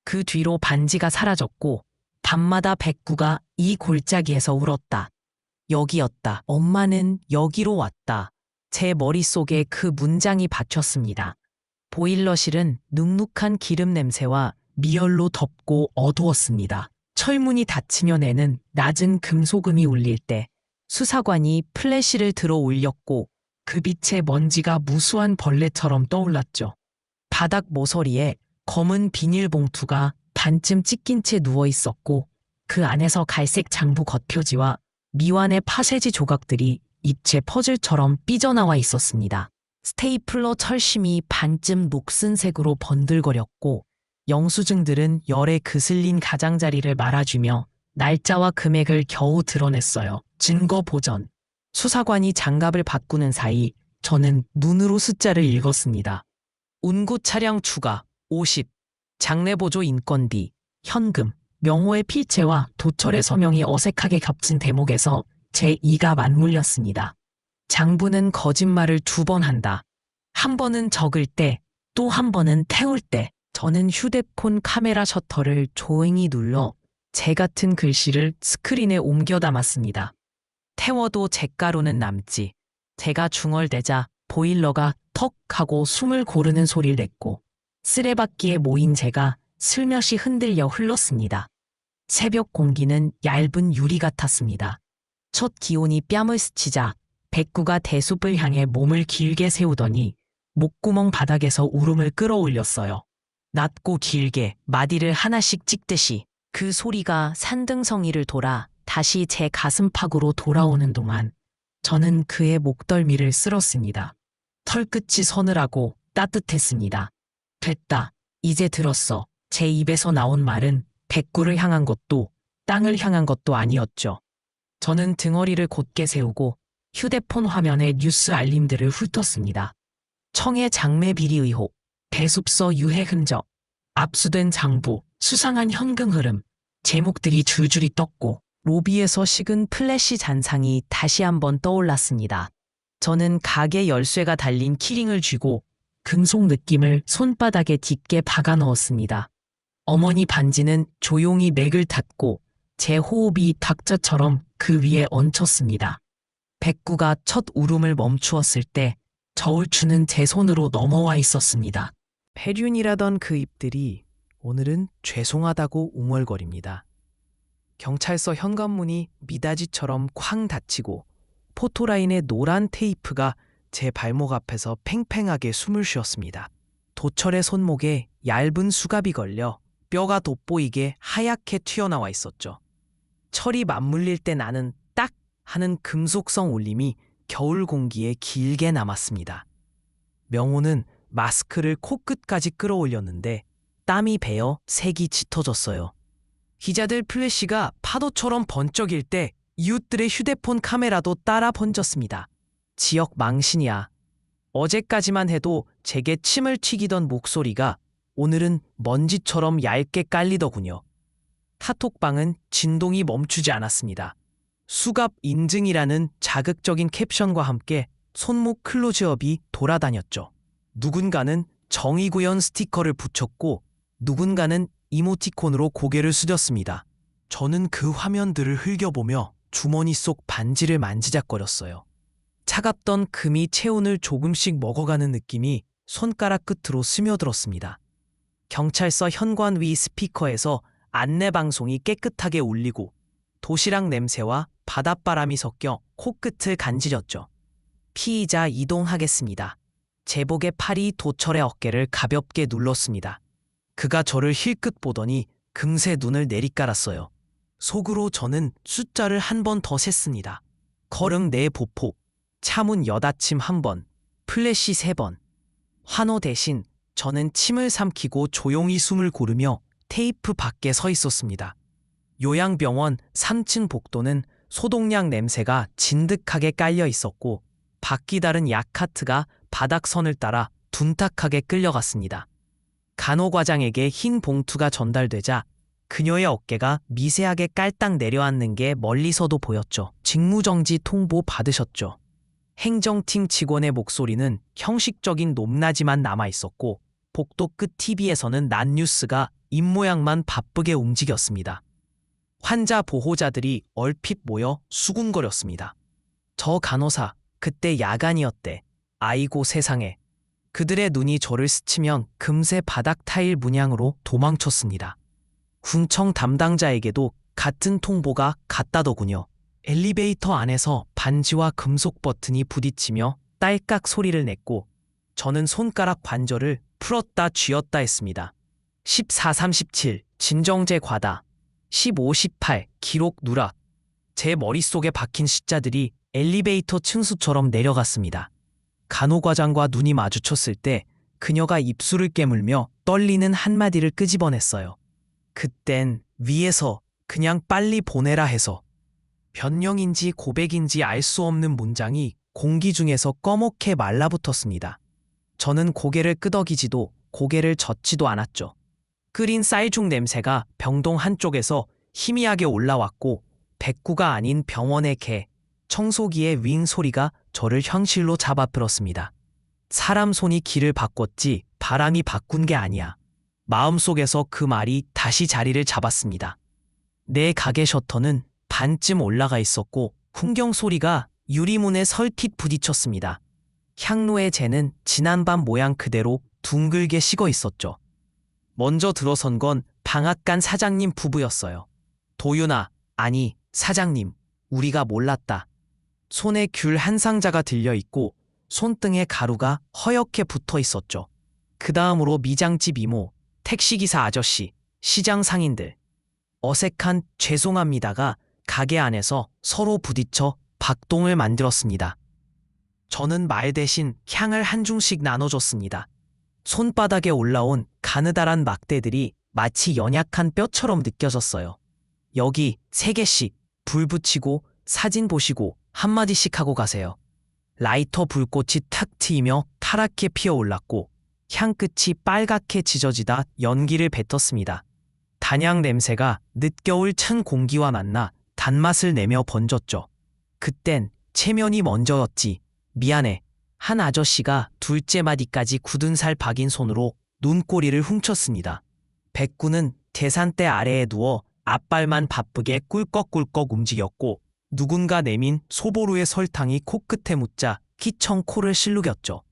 그 뒤로 반지가 사라졌고 밤마다 백구가 이 골짜기에서 울었다. 여기였다. 엄마는 여기로 왔다. 제 머릿속에 그 문장이 박혔습니다. 보일러실은 눅눅한 기름 냄새와 미열로 덥고 어두웠습니다. 철문이 닫히면 에는 낮은 금소금이 울릴 때 수사관이 플래시를 들어 올렸고 그 빛에 먼지가 무수한 벌레처럼 떠올랐죠. 바닥 모서리에 검은 비닐봉투가 반쯤 찢긴 채 누워 있었고 그 안에서 갈색 장부 겉표지와 미완의 파쇄지 조각들이 입체 퍼즐처럼 삐져나와 있었습니다. 스테이플러 철심이 반쯤 녹슨 색으로 번들거렸고 영수증들은 열에 그슬린 가장자리를 말아주며 날짜와 금액을 겨우 드러냈어요. 증거 보전. 수사관이 장갑을 바꾸는 사이 저는 눈으로 숫자를 읽었습니다. 운구 차량 추가 50, 장례보조 인건비, 현금, 명호의 필체와 도철의 서명이 어색하게 겹친 대목에서 제 이가 맞물렸습니다. 장부는 거짓말을 2번 한다. 한 번은 적을 때, 또 한 번은 태울 때. 저는 휴대폰 카메라 셔터를 조용히 눌러 제 같은 글씨를 스크린에 옮겨 담았습니다. 태워도 잿가루는 남지. 제가 중얼대자 보일러가 턱 하고 숨을 고르는 소리를 냈고 쓰레받기에 모인 제가 슬며시 흔들려 흘렀습니다. 새벽 공기는 얇은 유리 같았습니다. 첫 기온이 뺨을 스치자 백구가 대숲을 향해 몸을 길게 세우더니 목구멍 바닥에서 울음을 끌어올렸어요. 낮고 길게 마디를 하나씩 찍듯이 그 소리가 산등성이를 돌아 다시 제 가슴팍으로 돌아오는 동안 저는 그의 목덜미를 쓸었습니다. 털끝이 서늘하고 따뜻했습니다. 됐다. 이제 들었어. 제 입에서 나온 말은 백구를 향한 것도 땅을 향한 것도 아니었죠. 저는 등허리를 곧게 세우고 휴대폰 화면에 뉴스 알림들을 훑었습니다. 청해 장매 비리 의혹, 대숲서 유해 흔적, 압수된 장부, 수상한 현금 흐름, 제목들이 줄줄이 떴고 로비에서 식은 플래시 잔상이 다시 한번 떠올랐습니다. 저는 가게 열쇠가 달린 키링을 쥐고 금속 느낌을 손바닥에 딥게 박아 넣었습니다. 어머니 반지는 조용히 맥을 닫고 제 호흡이 닭자처럼 그 위에 얹혔습니다. 백구가 첫 울음을 멈추었을 때 저울추는 제 손으로 넘어와 있었습니다. 폐륜이라던 그 입들이 오늘은 죄송하다고 웅얼거립니다. 경찰서 현관문이 미닫이처럼 쾅 닫히고 포토라인의 노란 테이프가 제 발목 앞에서 팽팽하게 숨을 쉬었습니다. 도철의 손목에 얇은 수갑이 걸려 뼈가 돋보이게 하얗게 튀어나와 있었죠. 철이 맞물릴 때 나는 딱 하는 금속성 울림이 겨울 공기에 길게 남았습니다. 명호는 마스크를 코끝까지 끌어올렸는데 땀이 배어 색이 짙어졌어요. 기자들 플래시가 파도처럼 번쩍일 때 이웃들의 휴대폰 카메라도 따라 번졌습니다. 지역 망신이야. 어제까지만 해도 제게 침을 튀기던 목소리가 오늘은 먼지처럼 얇게 깔리더군요. 카톡방은 진동이 멈추지 않았습니다. 수갑 인증이라는 자극적인 캡션과 함께 손목 클로즈업이 돌아다녔죠. 누군가는 정의구현 스티커를 붙였고 누군가는 이모티콘으로 고개를 숙였습니다. 저는 그 화면들을 흘겨보며 주머니 속 반지를 만지작거렸어요. 차갑던 금이 체온을 조금씩 먹어가는 느낌이 손가락 끝으로 스며들었습니다. 경찰서 현관 위 스피커에서 안내방송이 깨끗하게 울리고 도시락 냄새와 바닷바람이 섞여 코끝을 간지렸죠. 피의자 이동하겠습니다. 제복의 팔이 도철의 어깨를 가볍게 눌렀습니다. 그가 저를 힐끗 보더니 금세 눈을 내리깔았어요. 속으로 저는 숫자를 한 번 더 셌습니다. 거릉 4보폭, 차문 여닫침 1번, 플래시 3번. 환호 대신 저는 침을 삼키고 조용히 숨을 고르며 테이프 밖에 서 있었습니다. 요양병원 3층 복도는 소독약 냄새가 진득하게 깔려 있었고 바퀴다른 약카트가 바닥선을 따라 둔탁하게 끌려갔습니다. 간호과장에게 흰 봉투가 전달되자 그녀의 어깨가 미세하게 깔딱 내려앉는 게 멀리서도 보였죠. 직무정지 통보 받으셨죠. 행정팀 직원의 목소리는 형식적인 높낮이만 남아있었고 복도 끝 TV에서는 낫뉴스가 입모양만 바쁘게 움직였습니다. 환자 보호자들이 얼핏 모여 수군거렸습니다. 저 간호사, 그때 야간이었대. 아이고 세상에. 그들의 눈이 저를 스치면 금세 바닥 타일 문양으로 도망쳤습니다. 군청 담당자에게도 같은 통보가 갔다더군요. 엘리베이터 안에서 반지와 금속 버튼이 부딪히며 딸깍 소리를 냈고 저는 손가락 관절을 풀었다 쥐었다 했습니다. 1437 진정제 과다. 1518 기록 누락. 제 머릿속에 박힌 숫자들이 엘리베이터 층수처럼 내려갔습니다. 간호과장과 눈이 마주쳤을 때 그녀가 입술을 깨물며 떨리는 한마디를 끄집어냈어요. 그땐 위에서 그냥 빨리 보내라 해서 변명인지 고백인지 알 수 없는 문장이 공기 중에서 꺼멓게 말라붙었습니다. 저는 고개를 끄덕이지도 고개를 젓지도 않았죠. 끓인 쌀죽 냄새가 병동 한쪽에서 희미하게 올라왔고 백구가 아닌 병원의 개, 청소기의 윙 소리가 저를 현실로 잡아들었습니다. 사람 손이 길을 바꿨지 바람이 바꾼 게 아니야. 마음속에서 그 말이 다시 자리를 잡았습니다. 내 가게 셔터는 반쯤 올라가 있었고 풍경 소리가 유리문에 설핏 부딪혔습니다. 향로의 재는 지난밤 모양 그대로 둥글게 식어 있었죠. 먼저 들어선 건 방앗간 사장님 부부였어요. 도윤아, 아니 사장님, 우리가 몰랐다. 손에 귤 한 상자가 들려있고 손등에 가루가 허옇게 붙어 있었죠. 그 다음으로 미장집 이모, 택시기사 아저씨, 시장 상인들. 어색한 죄송합니다가 가게 안에서 서로 부딪혀 박동을 만들었습니다. 저는 말 대신 향을 한 중씩 나눠줬습니다. 손바닥에 올라온 가느다란 막대들이 마치 연약한 뼈처럼 느껴졌어요. 여기 3개씩 불 붙이고 사진 보시고 한마디씩 하고 가세요. 라이터 불꽃이 탁 트이며 타랗게 피어올랐고 향끝이 빨갛게 지져지다 연기를 뱉었습니다. 단향 냄새가 늦겨울 찬 공기와 만나 단맛을 내며 번졌죠. 그땐 체면이 먼저였지. 미안해. 한 아저씨가 둘째 마디까지 굳은 살 박인 손으로 눈꼬리를 훔쳤습니다. 백구는 계산대 아래에 누워 앞발만 바쁘게 꿀꺽꿀꺽 움직였고 누군가 내민 소보루의 설탕이 코끝에 묻자 끼청 코를 실룩였죠.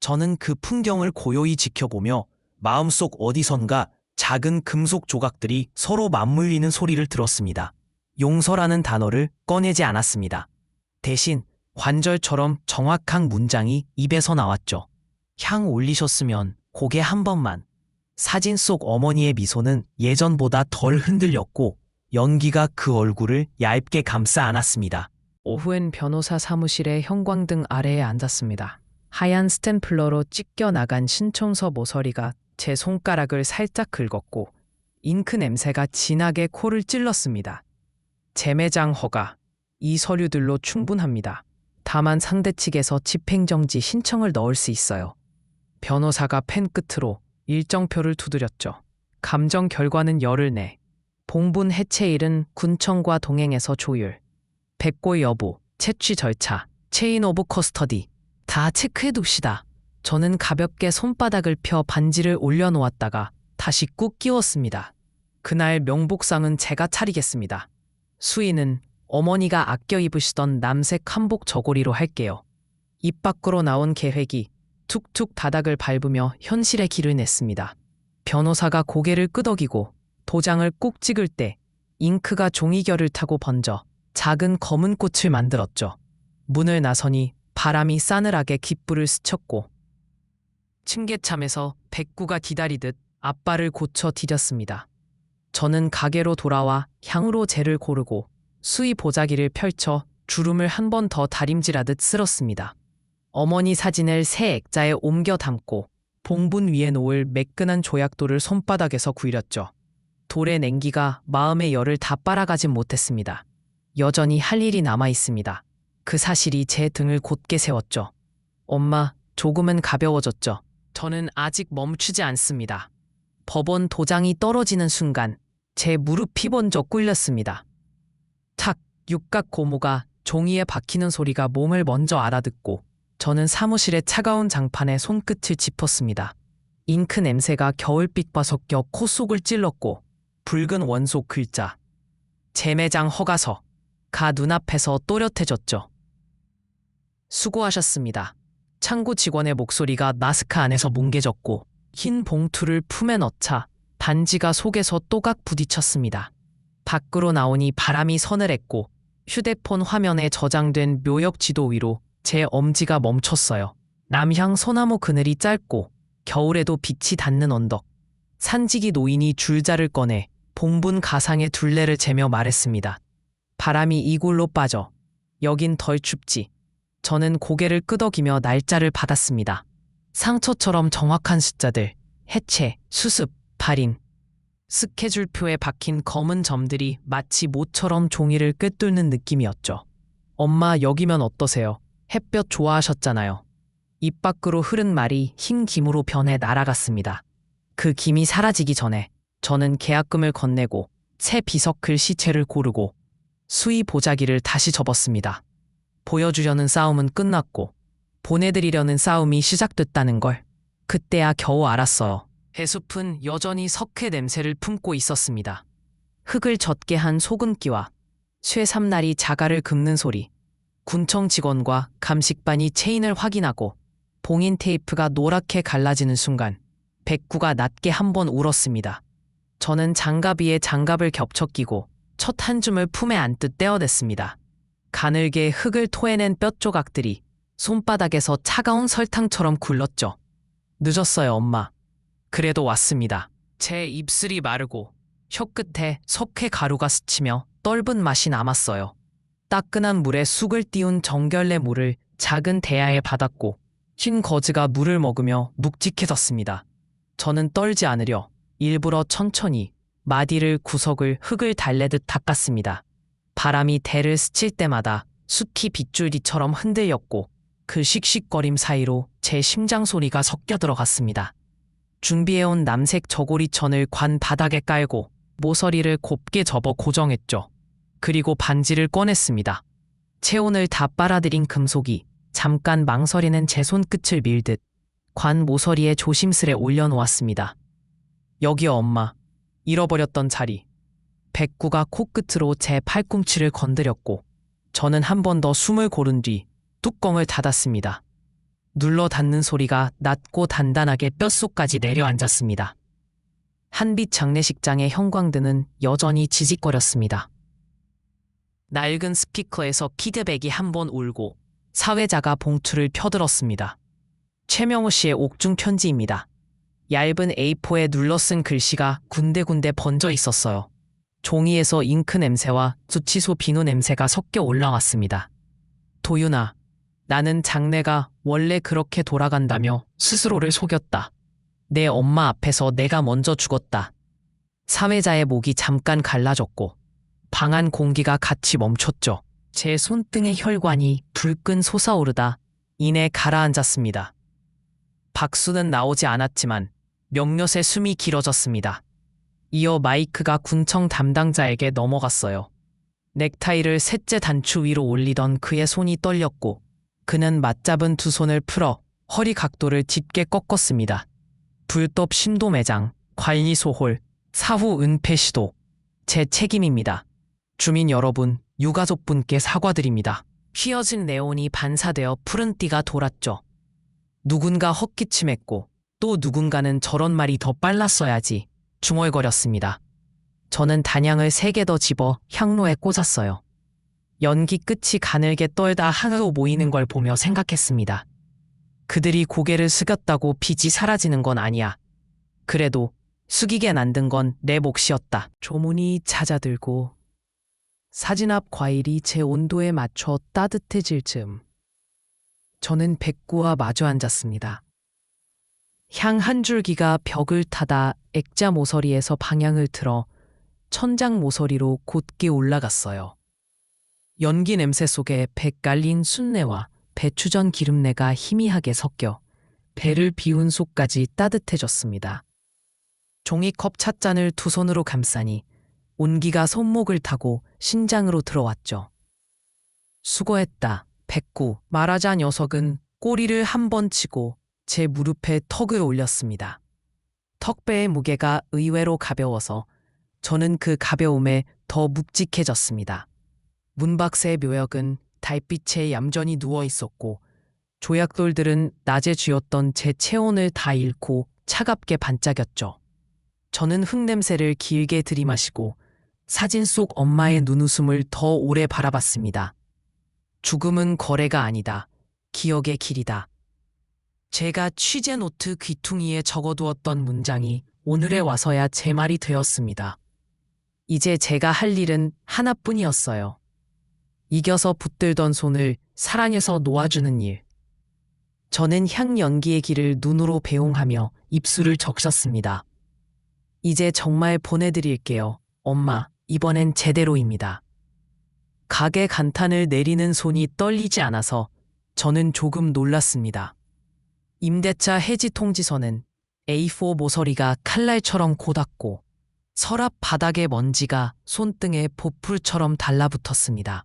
저는 그 풍경을 고요히 지켜보며 마음속 어디선가 작은 금속 조각들이 서로 맞물리는 소리를 들었습니다. 용서라는 단어를 꺼내지 않았습니다. 대신 관절처럼 정확한 문장이 입에서 나왔죠. 향 올리셨으면 고개 한 번만. 사진 속 어머니의 미소는 예전보다 덜 흔들렸고 연기가 그 얼굴을 얇게 감싸 안았습니다. 오후엔 변호사 사무실의 형광등 아래에 앉았습니다. 하얀 스탬플러로 찢겨 나간 신청서 모서리가 제 손가락을 살짝 긁었고 잉크 냄새가 진하게 코를 찔렀습니다. 재매장 허가, 이 서류들로 충분합니다. 다만 상대 측에서 집행정지 신청을 넣을 수 있어요. 변호사가 펜 끝으로 일정표를 두드렸죠. 감정 결과는 열흘 내. 봉분 해체일은 군청과 동행해서 조율. 백고 여부, 채취 절차, 체인 오브 커스터디 다 체크해 둡시다. 저는 가볍게 손바닥을 펴 반지를 올려놓았다가 다시 꾹 끼웠습니다. 그날 명복상은 제가 차리겠습니다. 수의는 어머니가 아껴 입으시던 남색 한복 저고리로 할게요. 입 밖으로 나온 계획이 툭툭 바닥을 밟으며 현실의 길을 냈습니다. 변호사가 고개를 끄덕이고 도장을 꾹 찍을 때 잉크가 종이결을 타고 번져 작은 검은 꽃을 만들었죠. 문을 나서니 바람이 싸늘하게 깃불을 스쳤고 층계참에서 백구가 기다리듯 앞발을 고쳐 디뎠습니다. 저는 가게로 돌아와 향으로 재를 고르고 수의 보자기를 펼쳐 주름을 한 번 더 다림질하듯 쓸었습니다. 어머니 사진을 새 액자에 옮겨 담고 봉분 위에 놓을 매끈한 조약돌을 손바닥에서 굴렸죠. 돌의 냉기가 마음의 열을 다 빨아가진 못했습니다. 여전히 할 일이 남아 있습니다. 그 사실이 제 등을 곧게 세웠죠. 엄마, 조금은 가벼워졌죠. 저는 아직 멈추지 않습니다. 법원 도장이 떨어지는 순간 제 무릎이 먼저 꿀렸습니다. 탁, 육각 고무가 종이에 박히는 소리가 몸을 먼저 알아듣고 저는 사무실의 차가운 장판에 손끝을 짚었습니다. 잉크 냄새가 겨울빛과 섞여 코 속을 찔렀고 붉은 원속 글자. 재매장 허가서. 가 눈앞에서 또렷해졌죠. 수고하셨습니다. 창구 직원의 목소리가 마스크 안에서 뭉개졌고 흰 봉투를 품에 넣자 반지가 속에서 또각 부딪혔습니다. 밖으로 나오니 바람이 서늘했고 휴대폰 화면에 저장된 묘역 지도 위로 제 엄지가 멈췄어요. 남향 소나무 그늘이 짧고 겨울에도 빛이 닿는 언덕. 산지기 노인이 줄자를 꺼내 봉분 가상의 둘레를 재며 말했습니다. 바람이 이골로 빠져. 여긴 덜 춥지. 저는 고개를 끄덕이며 날짜를 받았습니다. 상처처럼 정확한 숫자들. 해체, 수습, 발인. 스케줄표에 박힌 검은 점들이 마치 모처럼 종이를 꿰뚫는 느낌이었죠. 엄마, 여기면 어떠세요? 햇볕 좋아하셨잖아요. 입 밖으로 흐른 말이 흰 김으로 변해 날아갔습니다. 그 김이 사라지기 전에 저는 계약금을 건네고 새 비석 글씨체를 고르고 수의 보자기를 다시 접었습니다. 보여주려는 싸움은 끝났고 보내드리려는 싸움이 시작됐다는 걸 그때야 겨우 알았어요. 배숲은 여전히 석회 냄새를 품고 있었습니다. 흙을 젖게 한 소금기와 쇠삼날이 자갈을 긁는 소리, 군청 직원과 감식반이 체인을 확인하고 봉인 테이프가 노랗게 갈라지는 순간 백구가 낮게 한 번 울었습니다. 저는 장갑 위에 장갑을 겹쳐 끼고 첫 한 줌을 품에 안듯 떼어댔습니다. 가늘게 흙을 토해낸 뼈조각들이 손바닥에서 차가운 설탕처럼 굴렀죠. 늦었어요, 엄마. 그래도 왔습니다. 제 입술이 마르고 혀끝에 석회 가루가 스치며 떫은 맛이 남았어요. 따끈한 물에 쑥을 띄운 정결내 물을 작은 대야에 받았고 흰 거즈가 물을 먹으며 묵직해졌습니다. 저는 떨지 않으려 일부러 천천히 마디를 구석을 흙을 달래듯 닦았습니다. 바람이 대를 스칠 때마다 숲이 빗줄기처럼 흔들렸고 그 씩씩거림 사이로 제 심장 소리가 섞여 들어갔습니다. 준비해온 남색 저고리천을 관 바닥에 깔고 모서리를 곱게 접어 고정했죠. 그리고 반지를 꺼냈습니다. 체온을 다 빨아들인 금속이 잠깐 망설이는 제 손끝을 밀듯 관 모서리에 조심스레 올려놓았습니다. 여기요, 엄마. 잃어버렸던 자리. 백구가 코끝으로 제 팔꿈치를 건드렸고 저는 한 번 더 숨을 고른 뒤 뚜껑을 닫았습니다. 눌러 닫는 소리가 낮고 단단하게 뼛속까지 내려앉았습니다. 한빛 장례식장의 형광등은 여전히 지직거렸습니다. 낡은 스피커에서 피드백이 한 번 울고 사회자가 봉투를 펴들었습니다. 최명호 씨의 옥중 편지입니다. 얇은 A4에 눌러쓴 글씨가 군데군데 번져 있었어요. 종이에서 잉크 냄새와 수치소 비누 냄새가 섞여 올라왔습니다. 도윤아, 나는 장래가 원래 그렇게 돌아간다며 스스로를 속였다. 내 엄마 앞에서 내가 먼저 죽었다. 사회자의 목이 잠깐 갈라졌고 방 안 공기가 같이 멈췄죠. 제 손등의 혈관이 불끈 솟아오르다 이내 가라앉았습니다. 박수는 나오지 않았지만 몇몇의 숨이 길어졌습니다. 이어 마이크가 군청 담당자에게 넘어갔어요. 넥타이를 셋째 단추 위로 올리던 그의 손이 떨렸고 그는 맞잡은 두 손을 풀어 허리 각도를 짙게 꺾었습니다. 불법 신도 매장, 관리 소홀, 사후 은폐 시도. 제 책임입니다. 주민 여러분, 유가족분께 사과드립니다. 휘어진 네온이 반사되어 푸른 띠가 돌았죠. 누군가 헛기침했고 또 누군가는 저런 말이 더 빨랐어야지 중얼거렸습니다. 저는 단향을 3개 더 집어 향로에 꽂았어요. 연기 끝이 가늘게 떨다 하나로 모이는 걸 보며 생각했습니다. 그들이 고개를 숙였다고 빛이 사라지는 건 아니야. 그래도 숙이게 만든 건 내 몫이었다. 조문이 잦아들고 사진 앞 과일이 제 온도에 맞춰 따뜻해질 즈음 저는 백구와 마주 앉았습니다. 향 한 줄기가 벽을 타다 액자 모서리에서 방향을 틀어 천장 모서리로 곧게 올라갔어요. 연기 냄새 속에 배 깔린 순내와 배추전 기름내가 희미하게 섞여 배를 비운 속까지 따뜻해졌습니다. 종이컵 찻잔을 두 손으로 감싸니 온기가 손목을 타고 신장으로 들어왔죠. 수고했다, 백구. 말하자 녀석은 꼬리를 한 번 치고 제 무릎에 턱을 올렸습니다. 턱배의 무게가 의외로 가벼워서 저는 그 가벼움에 더 묵직해졌습니다. 문 밖의 묘역은 달빛에 얌전히 누워 있었고 조약돌들은 낮에 쥐었던 제 체온을 다 잃고 차갑게 반짝였죠. 저는 흙냄새를 길게 들이마시고 사진 속 엄마의 눈웃음을 더 오래 바라봤습니다. 죽음은 거래가 아니다. 기억의 길이다. 제가 취재 노트 귀퉁이에 적어두었던 문장이 오늘에 와서야 제 말이 되었습니다. 이제 제가 할 일은 하나뿐이었어요. 이겨서 붙들던 손을 사랑해서 놓아주는 일. 저는 향 연기의 길을 눈으로 배웅하며 입술을 적셨습니다. 이제 정말 보내드릴게요. 엄마, 이번엔 제대로입니다. 가게 간판을 내리는 손이 떨리지 않아서 저는 조금 놀랐습니다. 임대차 해지 통지서는 A4 모서리가 칼날처럼 고닫고 서랍 바닥의 먼지가 손등에 보풀처럼 달라붙었습니다.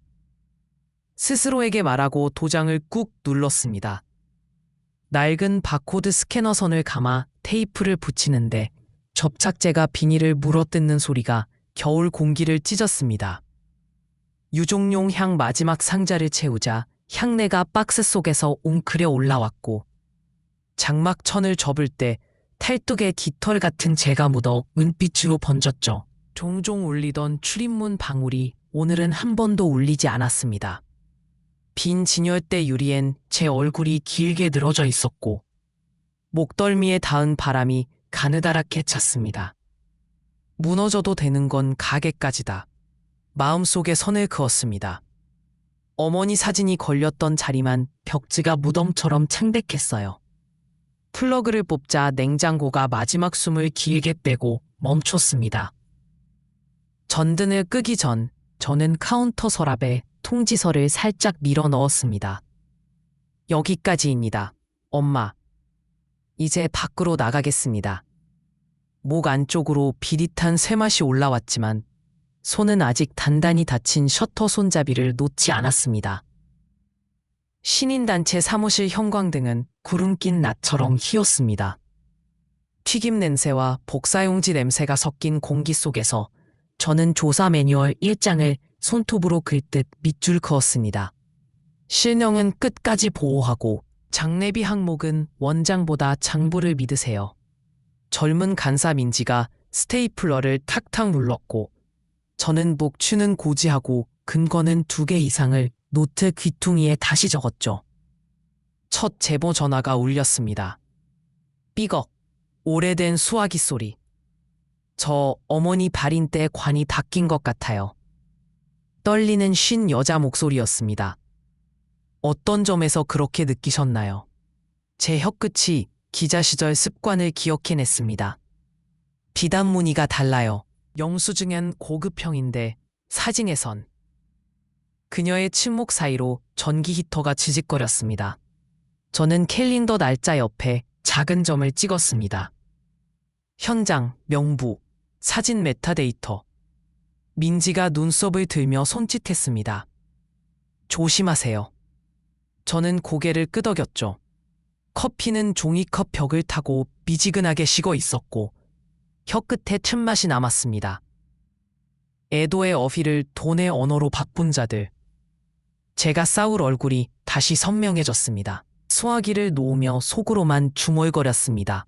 스스로에게 말하고 도장을 꾹 눌렀습니다. 낡은 바코드 스캐너 선을 감아 테이프를 붙이는데 접착제가 비닐을 물어뜯는 소리가 겨울 공기를 찢었습니다. 유종용 향 마지막 상자를 채우자 향내가 박스 속에서 웅크려 올라왔고 장막천을 접을 때 탈뚝에 깃털 같은 재가 묻어 은빛으로 번졌죠. 종종 울리던 출입문 방울이 오늘은 한 번도 울리지 않았습니다. 빈 진열대 유리엔 제 얼굴이 길게 늘어져 있었고 목덜미에 닿은 바람이 가느다랗게 찼습니다. 무너져도 되는 건 가게까지다. 마음속에 선을 그었습니다. 어머니 사진이 걸렸던 자리만 벽지가 무덤처럼 창백했어요. 플러그를 뽑자 냉장고가 마지막 숨을 길게 빼고 멈췄습니다. 전등을 끄기 전 저는 카운터 서랍에 통지서를 살짝 밀어 넣었습니다. 여기까지입니다. 엄마. 이제 밖으로 나가겠습니다. 목 안쪽으로 비릿한 쇠맛이 올라왔지만 손은 아직 단단히 닫힌 셔터 손잡이를 놓지 않았습니다. 신인단체 사무실 형광등은 구름 낀 낮처럼 희었습니다. 튀김 냄새와 복사용지 냄새가 섞인 공기 속에서 저는 조사 매뉴얼 1장을 손톱으로 긁듯 밑줄 그었습니다. 실명은 끝까지 보호하고 장례비 항목은 원장보다 장부를 믿으세요. 젊은 간사 민지가 스테이플러를 탁탁 눌렀고 저는 목추는 고지하고 근거는 2개 이상을 노트 귀퉁이에 다시 적었죠. 첫 제보 전화가 울렸습니다. 삐걱. 오래된 수화기 소리. 저 어머니 발인 때 관이 닦인 것 같아요. 떨리는 쉰 여자 목소리였습니다. 어떤 점에서 그렇게 느끼셨나요? 제 혀끝이 기자 시절 습관을 기억해냈습니다. 비단 무늬가 달라요. 영수증엔 고급형인데 사진에선. 그녀의 침묵 사이로 전기 히터가 지직거렸습니다. 저는 캘린더 날짜 옆에 작은 점을 찍었습니다. 현장, 명부, 사진 메타데이터. 민지가 눈썹을 들며 손짓했습니다. 조심하세요. 저는 고개를 끄덕였죠. 커피는 종이컵 벽을 타고 미지근하게 식어 있었고 혀끝에 틈맛이 남았습니다. 애도의 어휘를 돈의 언어로 바꾼 자들. 제가 싸울 얼굴이 다시 선명해졌습니다. 수화기를 놓으며 속으로만 중얼거렸습니다.